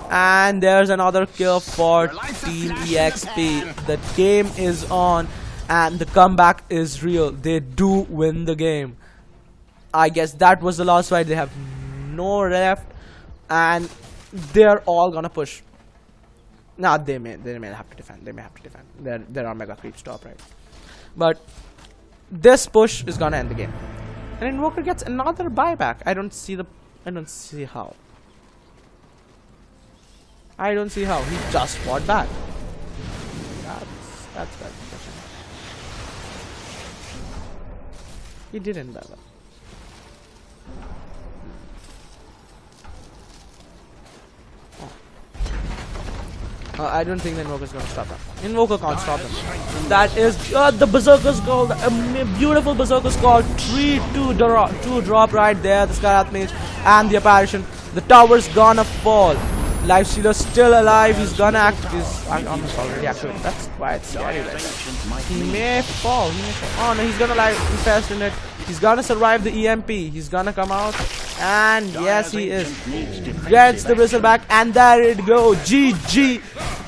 And there's another kill for Team EXP. The game is on, and the comeback is real. They do win the game. I guess that was the last fight. They have no left, and they're all gonna push. Now they may have to defend. They may have to defend. There are mega creeps top right, but this push is gonna end the game. And Invoker gets another buyback. I don't see how. I don't see how. He just fought back. That's bad. He didn't buy that. I don't think the Invoker's gonna stop him. Invoker can't stop him. That is the Berserker's called. A beautiful Berserker's called. 3-2 drop right there. The Skyrath Mage and the Apparition. The tower's gonna fall. Life Stealer still alive. He's gonna act. He's almost already activated. That's quite scary right there. He may fall. Oh no, he's gonna infest in it. He's gonna survive the EMP. He's gonna come out. And yes, he is. Gets the whistle back, and there it go. GG.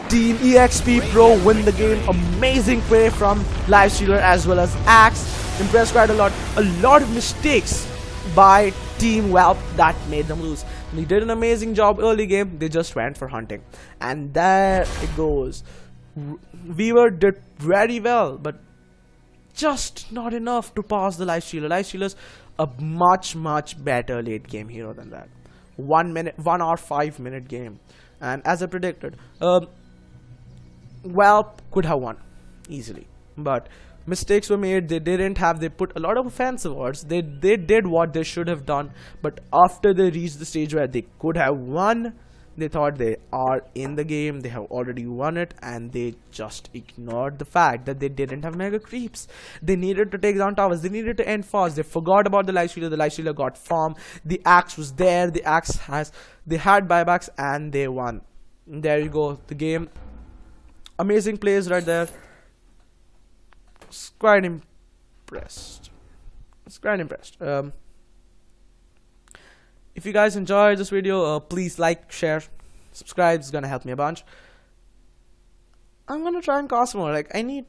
Team EXP Pro win the game. Amazing play from Life Stealer as well as Axe. Impressed quite a lot. A lot of mistakes by Team WALP that made them lose. They did an amazing job early game. They just went for hunting, and there it goes. Weaver did very well, but just not enough to pass the Life Stealer. Life Stealer's a much better late game hero than that. 1 hour 5 minute game, and as I predicted, WALP could have won easily, but mistakes were made. They put a lot of offensive words. They did what they should have done, but after they reached the stage where they could have won, they thought they are in the game, they have already won it, and they just ignored the fact that they didn't have mega creeps. They needed to take down towers. They needed to end fast. They forgot about the Life Stealer. The Life Stealer got farm. The Axe was there. They had buybacks, and they won. And there you go. The game. Amazing plays right there. Quite impressed. If you guys enjoyed this video, please like, share, subscribe. It's gonna help me a bunch. I'm gonna try and cast more. Like I need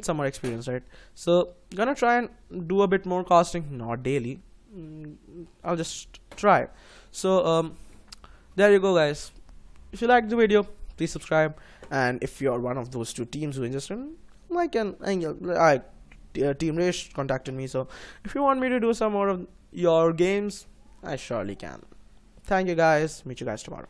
some more experience, right? So gonna try and do a bit more casting, not daily. I'll just try. So there you go, guys. If you liked the video, please subscribe. And if you're one of those 2 teams who are interested, Team Rage contacted me. So if you want me to do some more of your games, I surely can. Thank you guys. Meet you guys tomorrow.